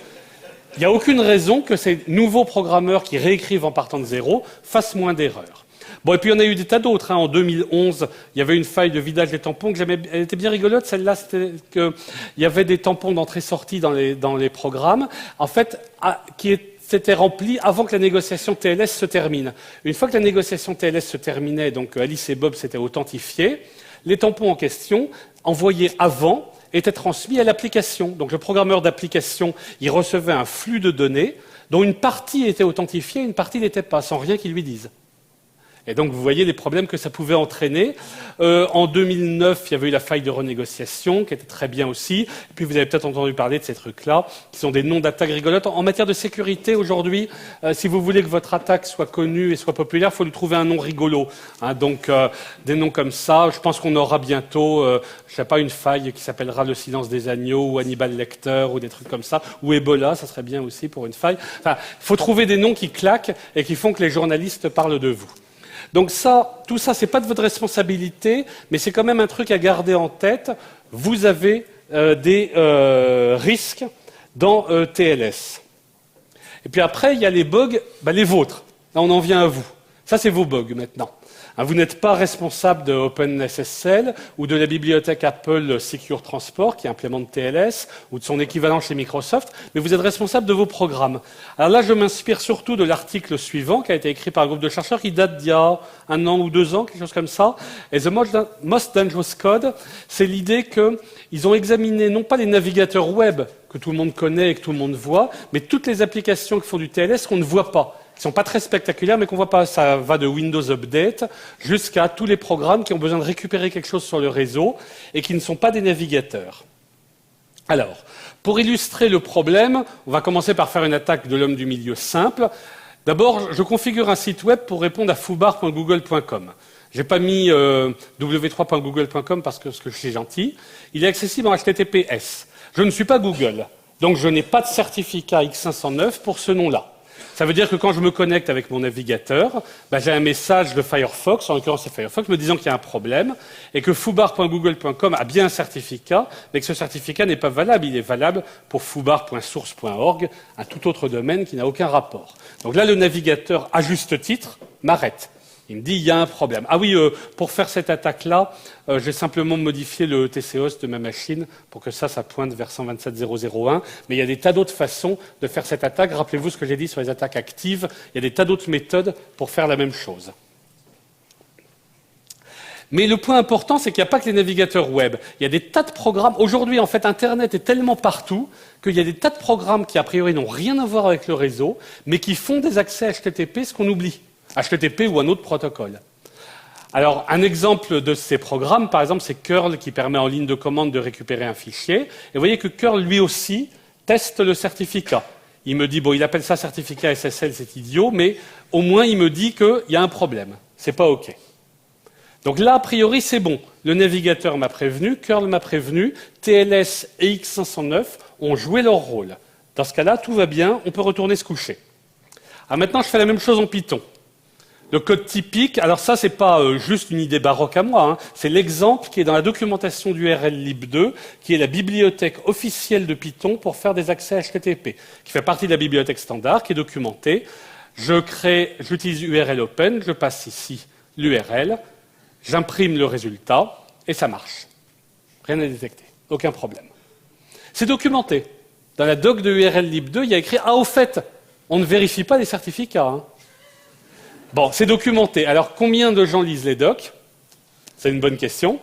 il n'y a aucune raison que ces nouveaux programmeurs qui réécrivent en partant de zéro fassent moins d'erreurs. Bon, et puis il y en a eu des tas d'autres. En 2011, il y avait une faille de vidage des tampons que j'aimais. Elle était bien rigolote, celle-là, c'était qu'il y avait des tampons d'entrée-sortie dans les programmes, en fait, qui s'étaient remplis avant que la négociation TLS se termine. Une fois que la négociation TLS se terminait, donc Alice et Bob s'étaient authentifiés, les tampons en question, envoyés avant, étaient transmis à l'application. Donc le programmeur d'application, il recevait un flux de données dont une partie était authentifiée, une partie n'était pas, sans rien qu'il lui dise. Et donc, vous voyez les problèmes que ça pouvait entraîner. En 2009, il y avait eu la faille de renégociation, qui était très bien aussi. Et puis, vous avez peut-être entendu parler de ces trucs-là, qui sont des noms d'attaques rigolotes. En matière de sécurité, aujourd'hui, si vous voulez que votre attaque soit connue et soit populaire, il faut lui trouver un nom rigolo. Donc, des noms comme ça. Je pense qu'on aura bientôt, je sais pas, une faille qui s'appellera le silence des agneaux, ou Hannibal Lecter, ou des trucs comme ça. Ou Ebola, ça serait bien aussi pour une faille. Enfin, il faut trouver des noms qui claquent et qui font que les journalistes parlent de vous. Donc tout ça, c'est pas de votre responsabilité, mais c'est quand même un truc à garder en tête. Vous avez des risques dans TLS. Et puis après, il y a les bugs, les vôtres. Là, on en vient à vous. Ça, c'est vos bugs maintenant. Vous n'êtes pas responsable de OpenSSL ou de la bibliothèque Apple Secure Transport qui implémente TLS ou de son équivalent chez Microsoft, mais vous êtes responsable de vos programmes. Alors là, je m'inspire surtout de l'article suivant qui a été écrit par un groupe de chercheurs qui date d'il y a 1 an ou 2 ans, quelque chose comme ça. Et The Most Dangerous Code, c'est l'idée qu'ils ont examiné non pas les navigateurs web que tout le monde connaît et que tout le monde voit, mais toutes les applications qui font du TLS qu'on ne voit pas, qui ne sont pas très spectaculaires, mais qu'on ne voit pas. Ça va de Windows Update jusqu'à tous les programmes qui ont besoin de récupérer quelque chose sur le réseau et qui ne sont pas des navigateurs. Alors, pour illustrer le problème, on va commencer par faire une attaque de l'homme du milieu simple. D'abord, je configure un site web pour répondre à foobar.google.com. Je n'ai pas mis w3.google.com parce que je suis gentil. Il est accessible en HTTPS. Je ne suis pas Google, donc je n'ai pas de certificat X509 pour ce nom-là. Ça veut dire que quand je me connecte avec mon navigateur, j'ai un message de Firefox, en l'occurrence c'est Firefox, me disant qu'il y a un problème et que foobar.google.com a bien un certificat, mais que ce certificat n'est pas valable. Il est valable pour foobar.source.org, un tout autre domaine qui n'a aucun rapport. Donc là, le navigateur, à juste titre, m'arrête. Il me dit, il y a un problème. Ah oui, pour faire cette attaque-là, j'ai simplement modifié le TCOS de ma machine pour que ça pointe vers 127.0.0.1. Mais il y a des tas d'autres façons de faire cette attaque. Rappelez-vous ce que j'ai dit sur les attaques actives. Il y a des tas d'autres méthodes pour faire la même chose. Mais le point important, c'est qu'il n'y a pas que les navigateurs web. Il y a des tas de programmes. Aujourd'hui, en fait, Internet est tellement partout qu'il y a des tas de programmes qui, a priori, n'ont rien à voir avec le réseau, mais qui font des accès HTTP, ce qu'on oublie. HTTP ou un autre protocole. Alors, un exemple de ces programmes, par exemple, c'est curl qui permet en ligne de commande de récupérer un fichier. Et vous voyez que curl, lui aussi, teste le certificat. Il me dit, il appelle ça certificat SSL, c'est idiot, mais au moins il me dit qu'il y a un problème. C'est pas OK. Donc là, a priori, c'est bon. le navigateur m'a prévenu, curl m'a prévenu, TLS et X509 ont joué leur rôle. Dans ce cas-là, tout va bien, on peut retourner se coucher. Alors maintenant, je fais la même chose en Python. Le code typique, alors ça, c'est pas juste une idée baroque à moi, hein, c'est l'exemple qui est dans la documentation d'URLlib2, qui est la bibliothèque officielle de Python pour faire des accès HTTP, qui fait partie de la bibliothèque standard, qui est documentée. J'utilise URL Open, je passe ici l'URL, j'imprime le résultat, et ça marche. Rien n'est détecté, aucun problème. C'est documenté. Dans la doc de URLlib2, il y a écrit « Ah, au fait, on ne vérifie pas les certificats. Hein. » Bon, c'est documenté. Alors, combien de gens lisent les docs? C'est une bonne question.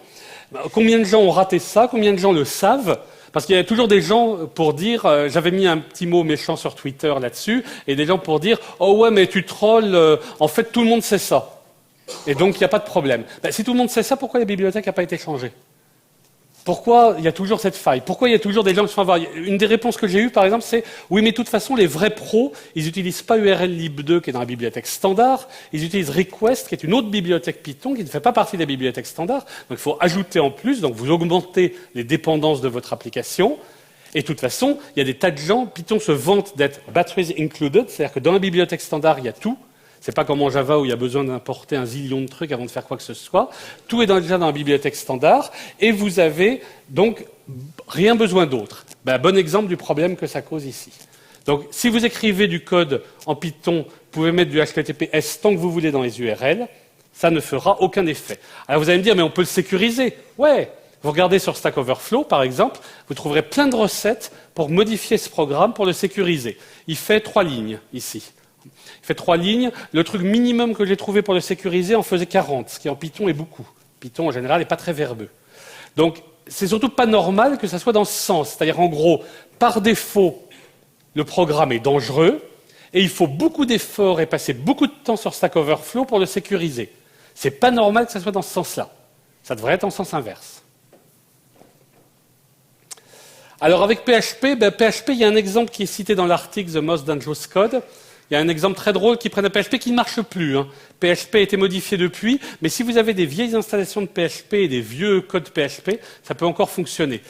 Combien de gens ont raté ça? Combien de gens le savent? Parce qu'il y a toujours des gens pour dire, j'avais mis un petit mot méchant sur Twitter là-dessus, et des gens pour dire « Oh ouais, mais tu trolls, en fait tout le monde sait ça. » Et donc il n'y a pas de problème. Si tout le monde sait ça, pourquoi la bibliothèque n'a pas été changée? Pourquoi il y a toujours cette faille? Pourquoi il y a toujours des gens qui sont avoir... Une des réponses que j'ai eues, par exemple, c'est « Oui, mais de toute façon, les vrais pros, ils n'utilisent pas URLlib2 qui est dans la bibliothèque standard, ils utilisent Request qui est une autre bibliothèque Python qui ne fait pas partie de la bibliothèque standard. Donc il faut ajouter en plus, donc vous augmentez les dépendances de votre application. Et de toute façon, il y a des tas de gens, Python se vante d'être batteries included, c'est-à-dire que dans la bibliothèque standard, il y a tout. C'est pas comme en Java où il y a besoin d'importer un zillion de trucs avant de faire quoi que ce soit. Tout est déjà dans la bibliothèque standard et vous avez donc rien besoin d'autre. Bon exemple du problème que ça cause ici. Donc si vous écrivez du code en Python, vous pouvez mettre du HTTPS tant que vous voulez dans les URL, ça ne fera aucun effet. Alors vous allez me dire, mais on peut le sécuriser. Ouais. Vous regardez sur Stack Overflow, par exemple, vous trouverez plein de recettes pour modifier ce programme, pour le sécuriser. Il fait 3 lignes ici. Il fait 3 lignes. Le truc minimum que j'ai trouvé pour le sécuriser en faisait 40, ce qui en Python est beaucoup. Python, en général, n'est pas très verbeux. Donc, c'est surtout pas normal que ça soit dans ce sens. C'est-à-dire, en gros, par défaut, le programme est dangereux et il faut beaucoup d'efforts et passer beaucoup de temps sur Stack Overflow pour le sécuriser. C'est pas normal que ça soit dans ce sens-là. Ça devrait être en sens inverse. Alors, avec PHP, PHP, il y a un exemple qui est cité dans l'article The Most Dangerous Code. Il y a un exemple très drôle qui prend un PHP qui ne marche plus. Hein. PHP a été modifié depuis, mais si vous avez des vieilles installations de PHP et des vieux codes PHP, ça peut encore fonctionner.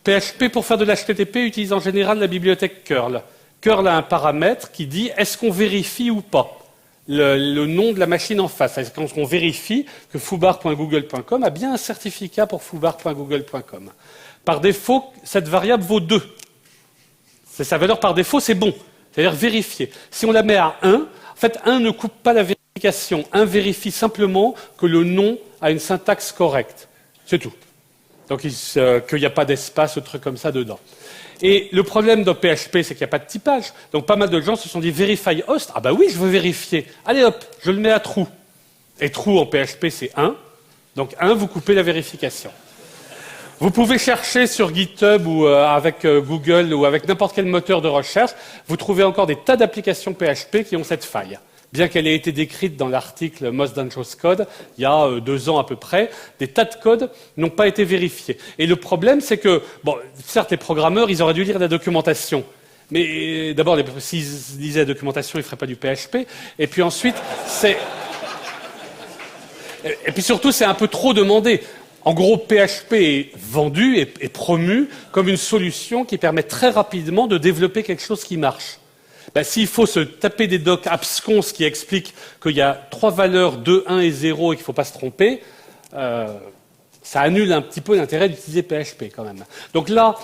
PHP, pour faire de l'HTTP, utilise en général la bibliothèque curl. Curl a un paramètre qui dit est-ce qu'on vérifie ou pas le nom de la machine en face. C'est quand on vérifie que foobar.google.com a bien un certificat pour foobar.google.com. Par défaut, cette variable vaut 2. C'est sa valeur par défaut, c'est bon. C'est-à-dire vérifier. Si on la met à 1, en fait, 1 ne coupe pas la vérification. 1 vérifie simplement que le nom a une syntaxe correcte. C'est tout. Donc, qu'il n'y a pas d'espace, un truc comme ça dedans. Et le problème dans PHP, c'est qu'il n'y a pas de typage. Donc, pas mal de gens se sont dit verify host. Ah bah oui, je veux vérifier. Allez hop, je le mets à true. Et true en PHP, c'est 1. Donc, 1, vous coupez la vérification. Vous pouvez chercher sur GitHub ou avec Google ou avec n'importe quel moteur de recherche, vous trouvez encore des tas d'applications PHP qui ont cette faille. Bien qu'elle ait été décrite dans l'article Most Dangerous Code, il y a 2 ans à peu près, des tas de codes n'ont pas été vérifiés. Et le problème, c'est que, bon, certes, les programmeurs, ils auraient dû lire la documentation. Mais d'abord, s'ils lisaient la documentation, ils ne feraient pas du PHP. Et puis ensuite, Et puis surtout, c'est un peu trop demandé. En gros, PHP est vendu et promu comme une solution qui permet très rapidement de développer quelque chose qui marche. S'il faut se taper des docs abscons qui expliquent qu'il y a 3 valeurs 2, 1 et 0 et qu'il ne faut pas se tromper, ça annule un petit peu l'intérêt d'utiliser PHP quand même. Donc là,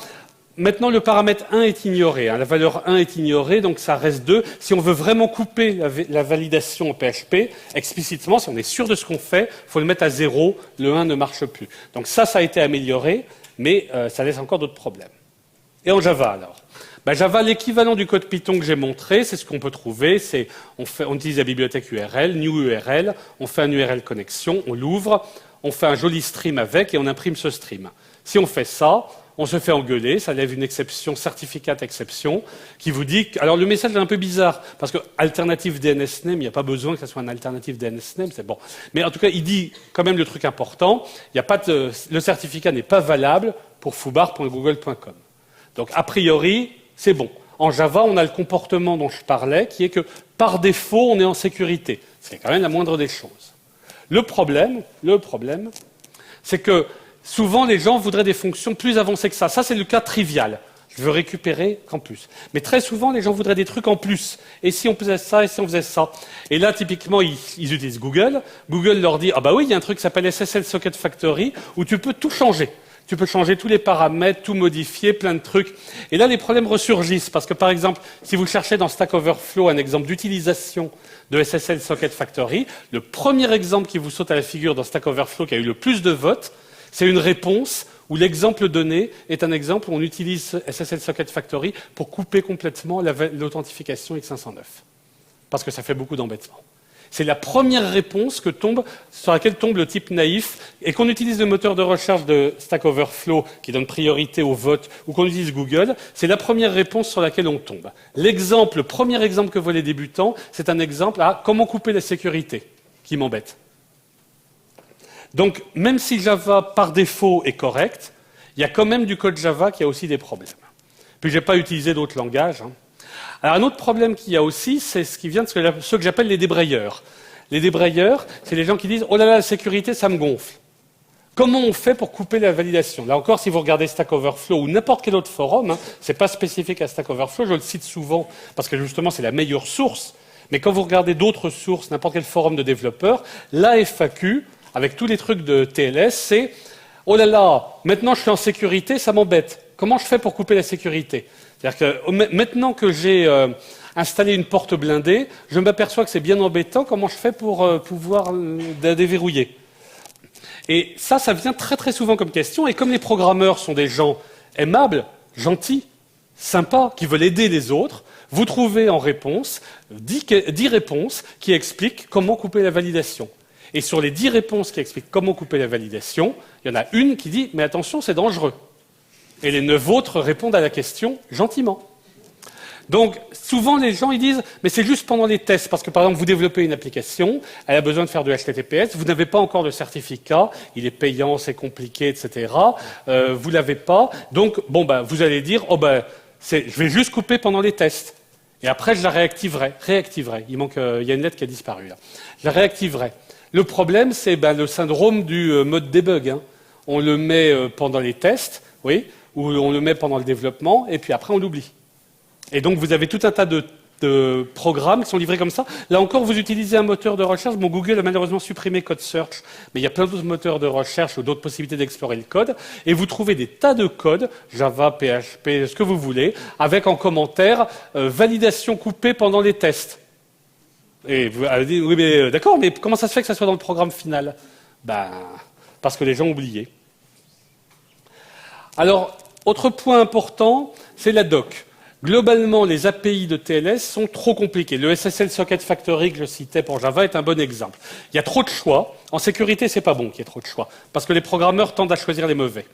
maintenant le paramètre 1 est ignoré, hein, la valeur 1 est ignorée, donc ça reste 2. Si on veut vraiment couper la validation en PHP, explicitement, si on est sûr de ce qu'on fait, il faut le mettre à 0, le 1 ne marche plus. Donc ça a été amélioré, mais ça laisse encore d'autres problèmes. Et en Java alors? Java, l'équivalent du code Python que j'ai montré, c'est ce qu'on peut trouver, c'est on utilise la bibliothèque URL, new URL, on fait un URL connexion, on l'ouvre, on fait un joli stream avec et on imprime ce stream. Si on fait ça, on se fait engueuler, ça lève une exception, certificat exception, qui vous dit... Alors le message est un peu bizarre, parce que alternative DNS name, il n'y a pas besoin que ça soit un alternative DNS name, c'est bon. Mais en tout cas, il dit quand même le truc important, le certificat n'est pas valable pour foobar.google.com. Donc a priori, c'est bon. En Java, on a le comportement dont je parlais, qui est que par défaut, on est en sécurité. C'est quand même la moindre des choses. Le problème, C'est que souvent les gens voudraient des fonctions plus avancées que ça. Ça, c'est le cas trivial. Je veux récupérer qu'en plus. Mais très souvent, les gens voudraient des trucs en plus. Et si on faisait ça, et si on faisait ça. Et là, typiquement, ils utilisent Google. Google leur dit, ah bah oui, il y a un truc qui s'appelle SSL Socket Factory, où tu peux tout changer. Tu peux changer tous les paramètres, tout modifier, plein de trucs. Et là, les problèmes ressurgissent. Parce que, par exemple, si vous cherchez dans Stack Overflow un exemple d'utilisation de SSL Socket Factory, le premier exemple qui vous saute à la figure dans Stack Overflow qui a eu le plus de votes, c'est une réponse où l'exemple donné est un exemple où on utilise SSL Socket Factory pour couper complètement l'authentification X509. Parce que ça fait beaucoup d'embêtements. C'est la première réponse sur laquelle tombe le type naïf, et qu'on utilise le moteur de recherche de Stack Overflow qui donne priorité au vote, ou qu'on utilise Google, c'est la première réponse sur laquelle on tombe. Le premier exemple que voient les débutants, c'est un exemple à comment couper la sécurité, qui m'embête. Donc, même si Java, par défaut, est correct, il y a quand même du code Java qui a aussi des problèmes. Puis, je n'ai pas utilisé d'autres langages. Alors, un autre problème qu'il y a aussi, c'est ce qui vient de ceux que j'appelle les débrayeurs. Les débrayeurs, c'est les gens qui disent « Oh là là, la sécurité, ça me gonfle ». Comment on fait pour couper la validation? Là encore, si vous regardez Stack Overflow ou n'importe quel autre forum, ce n'est pas spécifique à Stack Overflow, je le cite souvent parce que justement, c'est la meilleure source. Mais quand vous regardez d'autres sources, n'importe quel forum de développeurs, la FAQ, avec tous les trucs de TLS, c'est « Oh là là, maintenant je suis en sécurité, ça m'embête. Comment je fais pour couper la sécurité ?» C'est-à-dire que maintenant que j'ai installé une porte blindée, je m'aperçois que c'est bien embêtant, comment je fais pour pouvoir la déverrouiller? Et ça vient très très souvent comme question, et comme les programmeurs sont des gens aimables, gentils, sympas, qui veulent aider les autres, vous trouvez en réponse 10 réponses qui expliquent comment couper la validation. Et sur les 10 réponses qui expliquent comment couper la validation, il y en a une qui dit « mais attention, c'est dangereux ». Et les 9 autres répondent à la question gentiment. Donc, souvent, les gens ils disent « mais c'est juste pendant les tests », parce que par exemple, vous développez une application, elle a besoin de faire du HTTPS, vous n'avez pas encore de certificat, il est payant, c'est compliqué, etc. Vous ne l'avez pas, donc vous allez dire « oh je vais juste couper pendant les tests ». Et après, je la réactiverai. Il y a une lettre qui a disparu là. Je la réactiverai. Le problème, c'est le syndrome du mode debug. On le met pendant les tests, oui, ou on le met pendant le développement, et puis après on l'oublie. Et donc vous avez tout un tas de programmes qui sont livrés comme ça. Là encore, vous utilisez un moteur de recherche. Bon, Google a malheureusement supprimé Code Search, mais il y a plein d'autres moteurs de recherche ou d'autres possibilités d'explorer le code. Et vous trouvez des tas de codes, Java, PHP, ce que vous voulez, avec en commentaire validation coupée pendant les tests. Et vous allez dire, oui, mais d'accord, mais comment ça se fait que ça soit dans le programme final? Parce que les gens ont oublié. Alors, autre point important, c'est la doc. Globalement, les API de TLS sont trop compliquées. Le SSL Socket Factory que je citais pour Java est un bon exemple. Il y a trop de choix. En sécurité, c'est pas bon qu'il y ait trop de choix, parce que les programmeurs tendent à choisir les mauvais.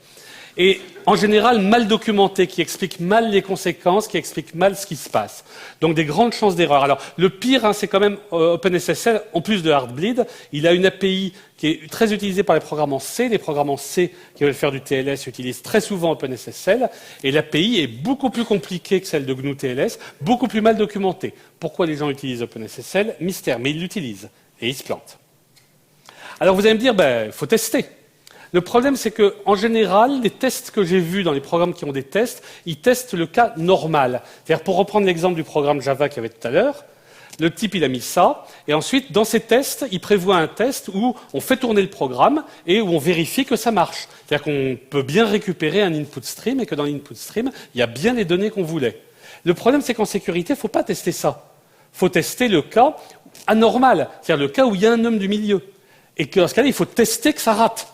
Et en général, mal documenté, qui explique mal les conséquences, qui explique mal ce qui se passe. Donc des grandes chances d'erreur. Alors le pire, c'est quand même OpenSSL, en plus de Heartbleed, il a une API qui est très utilisée par les programmes en C. Les programmes en C qui veulent faire du TLS utilisent très souvent OpenSSL. Et l'API est beaucoup plus compliquée que celle de GNU TLS, beaucoup plus mal documentée. Pourquoi les gens utilisent OpenSSL? Mystère, mais ils l'utilisent. Et ils se plantent. Alors vous allez me dire, il faut tester. Le problème, c'est qu'en général, les tests que j'ai vus dans les programmes qui ont des tests, ils testent le cas normal. C'est-à-dire, pour reprendre l'exemple du programme Java qu'il y avait tout à l'heure, le type, il a mis ça, et ensuite, dans ces tests, il prévoit un test où on fait tourner le programme et où on vérifie que ça marche. C'est-à-dire qu'on peut bien récupérer un input stream et que dans l'input stream, il y a bien les données qu'on voulait. Le problème, c'est qu'en sécurité, il ne faut pas tester ça. Il faut tester le cas anormal, c'est-à-dire le cas où il y a un homme du milieu. Et que dans ce cas-là, il faut tester que ça rate.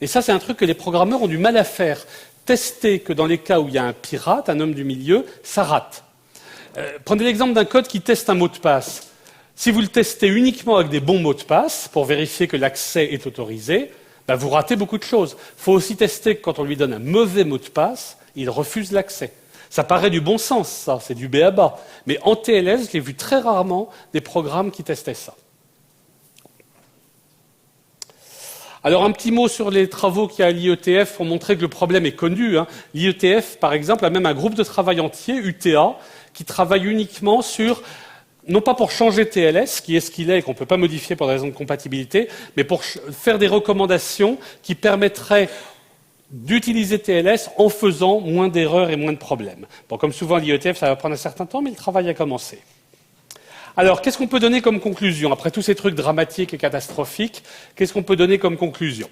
Et ça, c'est un truc que les programmeurs ont du mal à faire. Tester que dans les cas où il y a un pirate, un homme du milieu, ça rate. Prenez l'exemple d'un code qui teste un mot de passe. Si vous le testez uniquement avec des bons mots de passe, pour vérifier que l'accès est autorisé, vous ratez beaucoup de choses. Il faut aussi tester que quand on lui donne un mauvais mot de passe, il refuse l'accès. Ça paraît du bon sens, ça, c'est du b.a.-ba. Mais en TLS, j'ai vu très rarement des programmes qui testaient ça. Alors un petit mot sur les travaux qu'il y a à l'IETF pour montrer que le problème est connu. L'IETF, par exemple, a même un groupe de travail entier, UTA, qui travaille uniquement sur non pas pour changer TLS, qui est ce qu'il est et qu'on ne peut pas modifier pour des raisons de compatibilité, mais pour faire des recommandations qui permettraient d'utiliser TLS en faisant moins d'erreurs et moins de problèmes. Bon, comme souvent à l'IETF, ça va prendre un certain temps, mais le travail a commencé. Alors, qu'est-ce qu'on peut donner comme conclusion? Après tous ces trucs dramatiques et catastrophiques, qu'est-ce qu'on peut donner comme conclusion?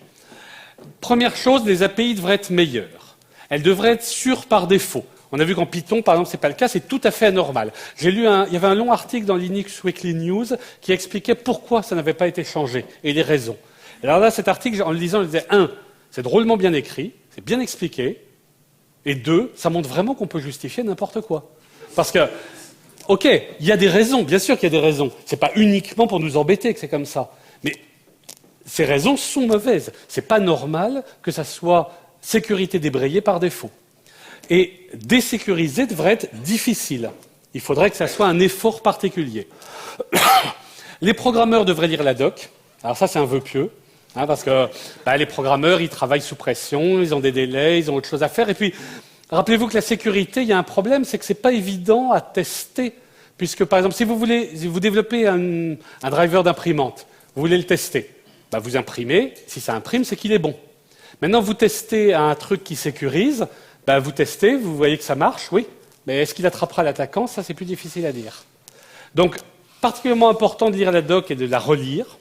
Première chose, les API devraient être meilleures. Elles devraient être sûres par défaut. On a vu qu'en Python, par exemple, ce n'est pas le cas, c'est tout à fait anormal. Il y avait un long article dans Linux Weekly News qui expliquait pourquoi ça n'avait pas été changé et les raisons. Alors là, cet article, en le lisant, je disais, 1, c'est drôlement bien écrit, c'est bien expliqué, et 2, ça montre vraiment qu'on peut justifier n'importe quoi. Parce que, ok, il y a des raisons, bien sûr qu'il y a des raisons. C'est pas uniquement pour nous embêter que c'est comme ça. Mais ces raisons sont mauvaises. C'est pas normal que ça soit sécurité débrayée par défaut. Et désécuriser devrait être difficile. Il faudrait que ça soit un effort particulier. Les programmeurs devraient lire la doc. Alors ça, c'est un vœu pieux. Parce que les programmeurs, ils travaillent sous pression, ils ont des délais, ils ont autre chose à faire. Et puis, rappelez-vous que la sécurité, il y a un problème, c'est que ce n'est pas évident à tester. Puisque, par exemple, si vous développez un driver d'imprimante, vous voulez le tester, vous imprimez, si ça imprime, c'est qu'il est bon. Maintenant, vous testez un truc qui sécurise, vous testez, vous voyez que ça marche, oui, mais est-ce qu'il attrapera l'attaquant? Ça, c'est plus difficile à dire. Donc, particulièrement important de lire la doc et de la relire.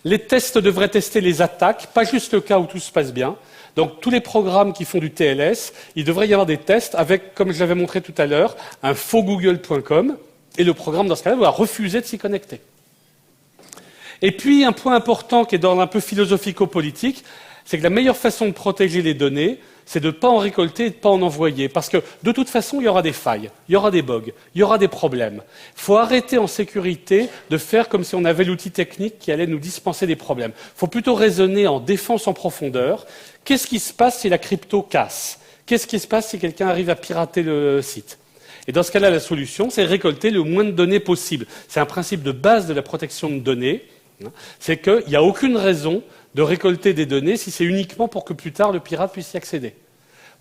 Les tests devraient tester les attaques, pas juste le cas où tout se passe bien. Donc, tous les programmes qui font du TLS, il devrait y avoir des tests avec, comme je l'avais montré tout à l'heure, un faux google.com, et le programme, dans ce cas-là, doit refuser de s'y connecter. Et puis, un point important qui est d'ordre un peu philosophico-politique, c'est que la meilleure façon de protéger les données, c'est de ne pas en récolter et de ne pas en envoyer. Parce que, de toute façon, il y aura des failles, il y aura des bugs, il y aura des problèmes. Il faut arrêter en sécurité de faire comme si on avait l'outil technique qui allait nous dispenser des problèmes. Il faut plutôt raisonner en défense en profondeur. Qu'est-ce qui se passe si la crypto casse? Qu'est-ce qui se passe si quelqu'un arrive à pirater le site? Et dans ce cas-là, la solution, c'est récolter le moins de données possible. C'est un principe de base de la protection de données. C'est qu'il n'y a aucune raison de récolter des données si c'est uniquement pour que plus tard le pirate puisse y accéder.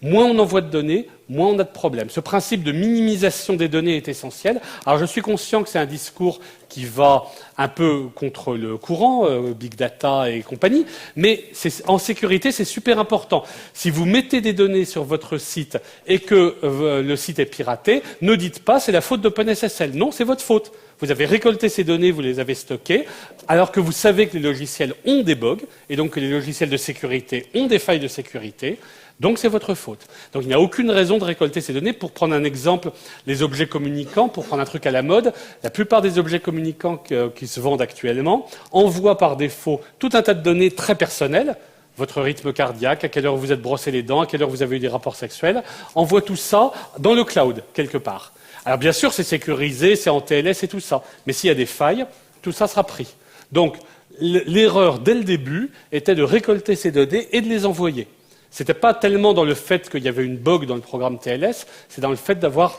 Moins on envoie de données, moins on a de problèmes. Ce principe de minimisation des données est essentiel. Alors je suis conscient que c'est un discours qui va un peu contre le courant, big data et compagnie, mais en sécurité c'est super important. Si vous mettez des données sur votre site et que le site est piraté, ne dites pas c'est la faute d'OpenSSL. Non, c'est votre faute. Vous avez récolté ces données, vous les avez stockées, alors que vous savez que les logiciels ont des bugs, et donc que les logiciels de sécurité ont des failles de sécurité, donc c'est votre faute. Donc il n'y a aucune raison de récolter ces données. Pour prendre un exemple, les objets communicants, pour prendre un truc à la mode, la plupart des objets communicants qui se vendent actuellement envoient par défaut tout un tas de données très personnelles, votre rythme cardiaque, à quelle heure vous êtes brossé les dents, à quelle heure vous avez eu des rapports sexuels, envoient tout ça dans le cloud, quelque part. Alors bien sûr, c'est sécurisé, c'est en TLS et tout ça, mais s'il y a des failles, tout ça sera pris. Donc l'erreur dès le début était de récolter ces données et de les envoyer. Ce n'était pas tellement dans le fait qu'il y avait une bug dans le programme TLS, c'est dans le fait d'avoir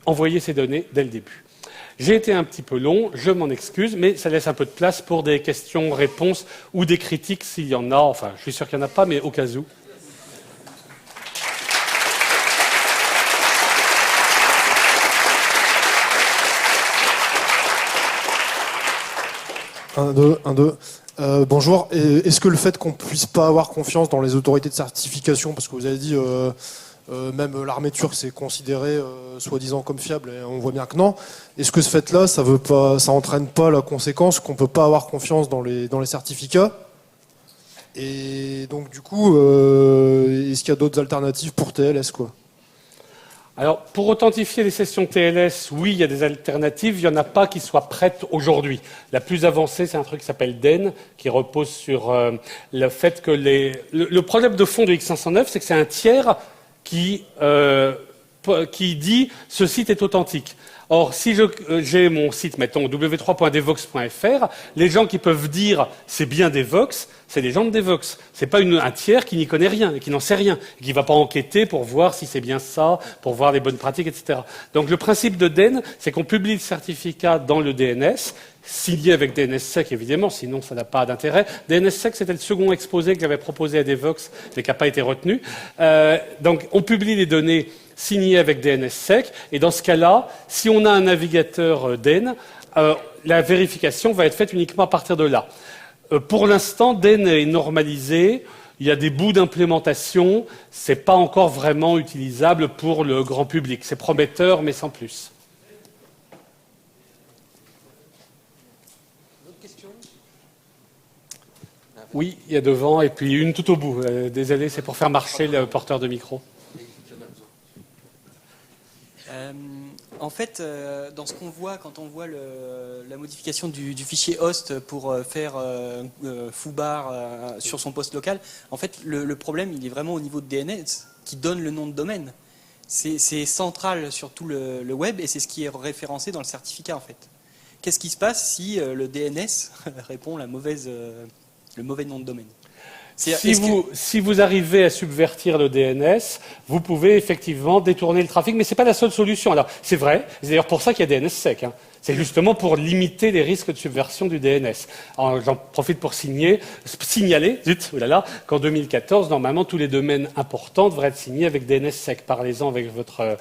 envoyé ces données dès le début. J'ai été un petit peu long, je m'en excuse, mais ça laisse un peu de place pour des questions-réponses ou des critiques s'il y en a. Enfin, je suis sûr qu'il n'y en a pas, mais au cas où. Un, deux. Bonjour. Est-ce que le fait qu'on puisse pas avoir confiance dans les autorités de certification, parce que vous avez dit même l'armée turque c'est considéré soi-disant comme fiable, et on voit bien que non. Est-ce que ce fait-là, ça entraîne pas la conséquence qu'on peut pas avoir confiance dans les certificats? Et donc du coup, est-ce qu'il y a d'autres alternatives pour TLS quoi? Alors, pour authentifier les sessions TLS, oui, il y a des alternatives. Il n'y en a pas qui soient prêtes aujourd'hui. La plus avancée, c'est un truc qui s'appelle DEN, qui repose sur le fait que le problème de fond de X509, c'est que c'est un tiers qui dit « ce site est authentique ». Or, si j'ai mon site, mettons, w3.devox.fr, les gens qui peuvent dire « c'est bien Devox », c'est des gens de Devoxx. C'est pas un tiers qui n'y connaît rien, et qui n'en sait rien, et qui va pas enquêter pour voir si c'est bien ça, pour voir les bonnes pratiques, etc. Donc le principe de DEN, c'est qu'on publie le certificat dans le DNS, signé avec DNSSEC évidemment, sinon ça n'a pas d'intérêt. DNSSEC, c'était le second exposé que j'avais proposé à Devoxx, mais qui n'a pas été retenu. Donc on publie les données signées avec DNSSEC, et dans ce cas-là, si on a un navigateur DEN, la vérification va être faite uniquement à partir de là. Pour l'instant, DEN est normalisé. Il y a des bouts d'implémentation. Ce n'est pas encore vraiment utilisable pour le grand public. C'est prometteur, mais sans plus. D'autres questions ? Oui, il y a devant, et puis une tout au bout. Désolé, c'est pour faire marcher le porteur de micro. En fait, dans ce qu'on voit, quand on voit la modification du fichier host pour faire foobar sur son poste local, en fait, le problème, il est vraiment au niveau de DNS qui donne le nom de domaine. C'est central sur tout le web et c'est ce qui est référencé dans le certificat, en fait. Qu'est-ce qui se passe si le DNS répond le mauvais nom de domaine ? Si vous arrivez à subvertir le DNS, vous pouvez effectivement détourner le trafic, mais ce n'est pas la seule solution. Alors, c'est vrai, c'est d'ailleurs pour ça qu'il y a DNSSEC. Hein. C'est justement pour limiter les risques de subversion du DNS. J'en profite pour signaler qu'en 2014, normalement, tous les domaines importants devraient être signés avec DNSSEC. Parlez-en avec votre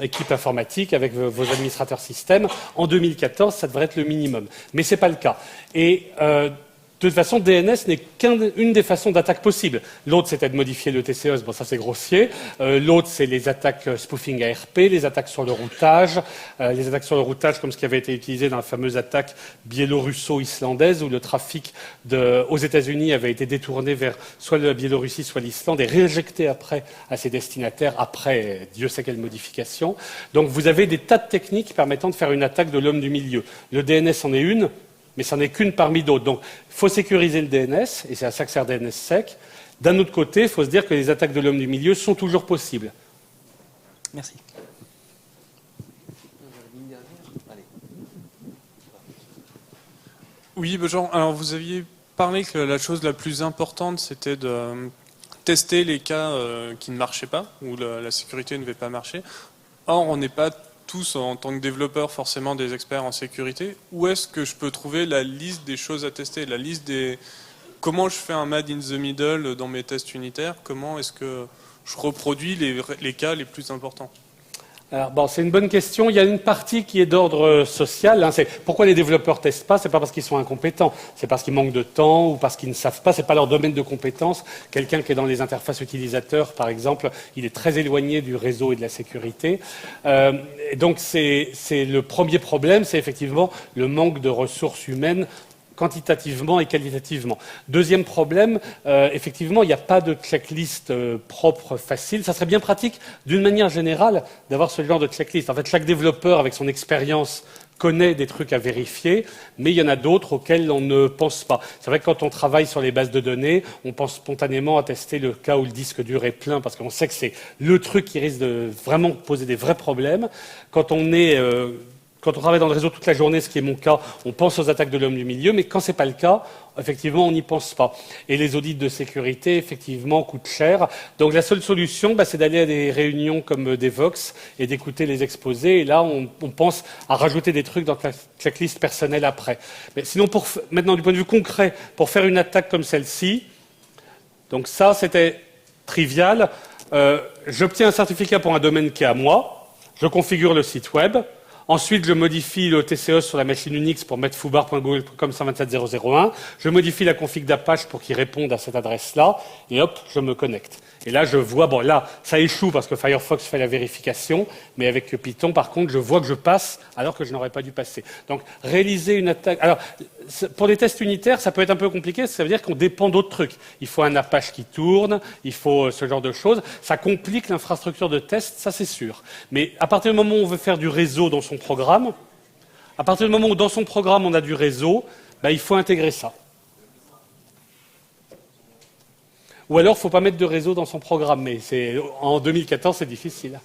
équipe informatique, avec vos administrateurs système. En 2014, ça devrait être le minimum. Mais ce n'est pas le cas. Et de toute façon, DNS n'est qu'une des façons d'attaque possibles. L'autre, c'était de modifier le TCS, bon ça c'est grossier. L'autre, c'est les attaques spoofing ARP, les attaques sur le routage. Les attaques sur le routage, comme ce qui avait été utilisé dans la fameuse attaque biélorusso-islandaise, où le trafic aux États-Unis avait été détourné vers soit la Biélorussie, soit l'Islande, et réinjecté après à ses destinataires, après Dieu sait quelle modification. Donc vous avez des tas de techniques permettant de faire une attaque de l'homme du milieu. Le DNS en est une, mais ça n'est qu'une parmi d'autres. Donc, il faut sécuriser le DNS, et c'est à ça que sert DNSSEC. D'un autre côté, il faut se dire que les attaques de l'homme du milieu sont toujours possibles. Merci. Oui, bonjour. Alors, vous aviez parlé que la chose la plus importante, c'était de tester les cas qui ne marchaient pas, où la sécurité ne devait pas marcher. Or, on n'est pas tous, en tant que développeurs, forcément des experts en sécurité. Où est-ce que je peux trouver la liste des choses à tester, la liste des... Comment je fais un mad in the middle dans mes tests unitaires? Comment est-ce que je reproduis les cas les plus importants? Alors, bon, c'est une bonne question. Il y a une partie qui est d'ordre social. Hein. C'est pourquoi les développeurs testent pas. C'est pas parce qu'ils sont incompétents. C'est parce qu'ils manquent de temps ou parce qu'ils ne savent pas. C'est pas leur domaine de compétence. Quelqu'un qui est dans les interfaces utilisateurs, par exemple, il est très éloigné du réseau et de la sécurité. Et donc, c'est le premier problème, c'est effectivement le manque de ressources humaines quantitativement et qualitativement. Deuxième problème, effectivement, il n'y a pas de checklist propre, facile. Ça serait bien pratique, d'une manière générale, d'avoir ce genre de checklist. En fait, chaque développeur, avec son expérience, connaît des trucs à vérifier, mais il y en a d'autres auxquels on ne pense pas. C'est vrai que quand on travaille sur les bases de données, on pense spontanément à tester le cas où le disque dur est plein, parce qu'on sait que c'est le truc qui risque de vraiment poser des vrais problèmes. Quand on travaille dans le réseau toute la journée, ce qui est mon cas, on pense aux attaques de l'homme du milieu, mais quand ce n'est pas le cas, effectivement, on n'y pense pas. Et les audits de sécurité, effectivement, coûtent cher. Donc la seule solution, c'est d'aller à des réunions comme Devoxx et d'écouter les exposés. Et là, on pense à rajouter des trucs dans la checklist personnelle après. Mais sinon, maintenant, du point de vue concret, pour faire une attaque comme celle-ci, donc ça, c'était trivial. J'obtiens un certificat pour un domaine qui est à moi. Je configure le site web. Ensuite, je modifie le TCS sur la machine Unix pour mettre foobar.google.com 127.0.0.1. Je modifie la config d'Apache pour qu'il réponde à cette adresse-là. Et hop, je me connecte. Et là, je vois, bon là, ça échoue parce que Firefox fait la vérification. Mais avec Python, par contre, je vois que je passe alors que je n'aurais pas dû passer. Donc, réaliser une attaque... Alors, pour les tests unitaires, ça peut être un peu compliqué. Ça veut dire qu'on dépend d'autres trucs. Il faut un Apache qui tourne, il faut ce genre de choses. Ça complique l'infrastructure de test, ça c'est sûr. Mais à partir du moment où on veut faire du réseau dans son programme, à partir du moment où dans son programme on a du réseau, il faut intégrer ça. Ou alors, il ne faut pas mettre de réseau dans son programme. Mais en 2014, c'est difficile.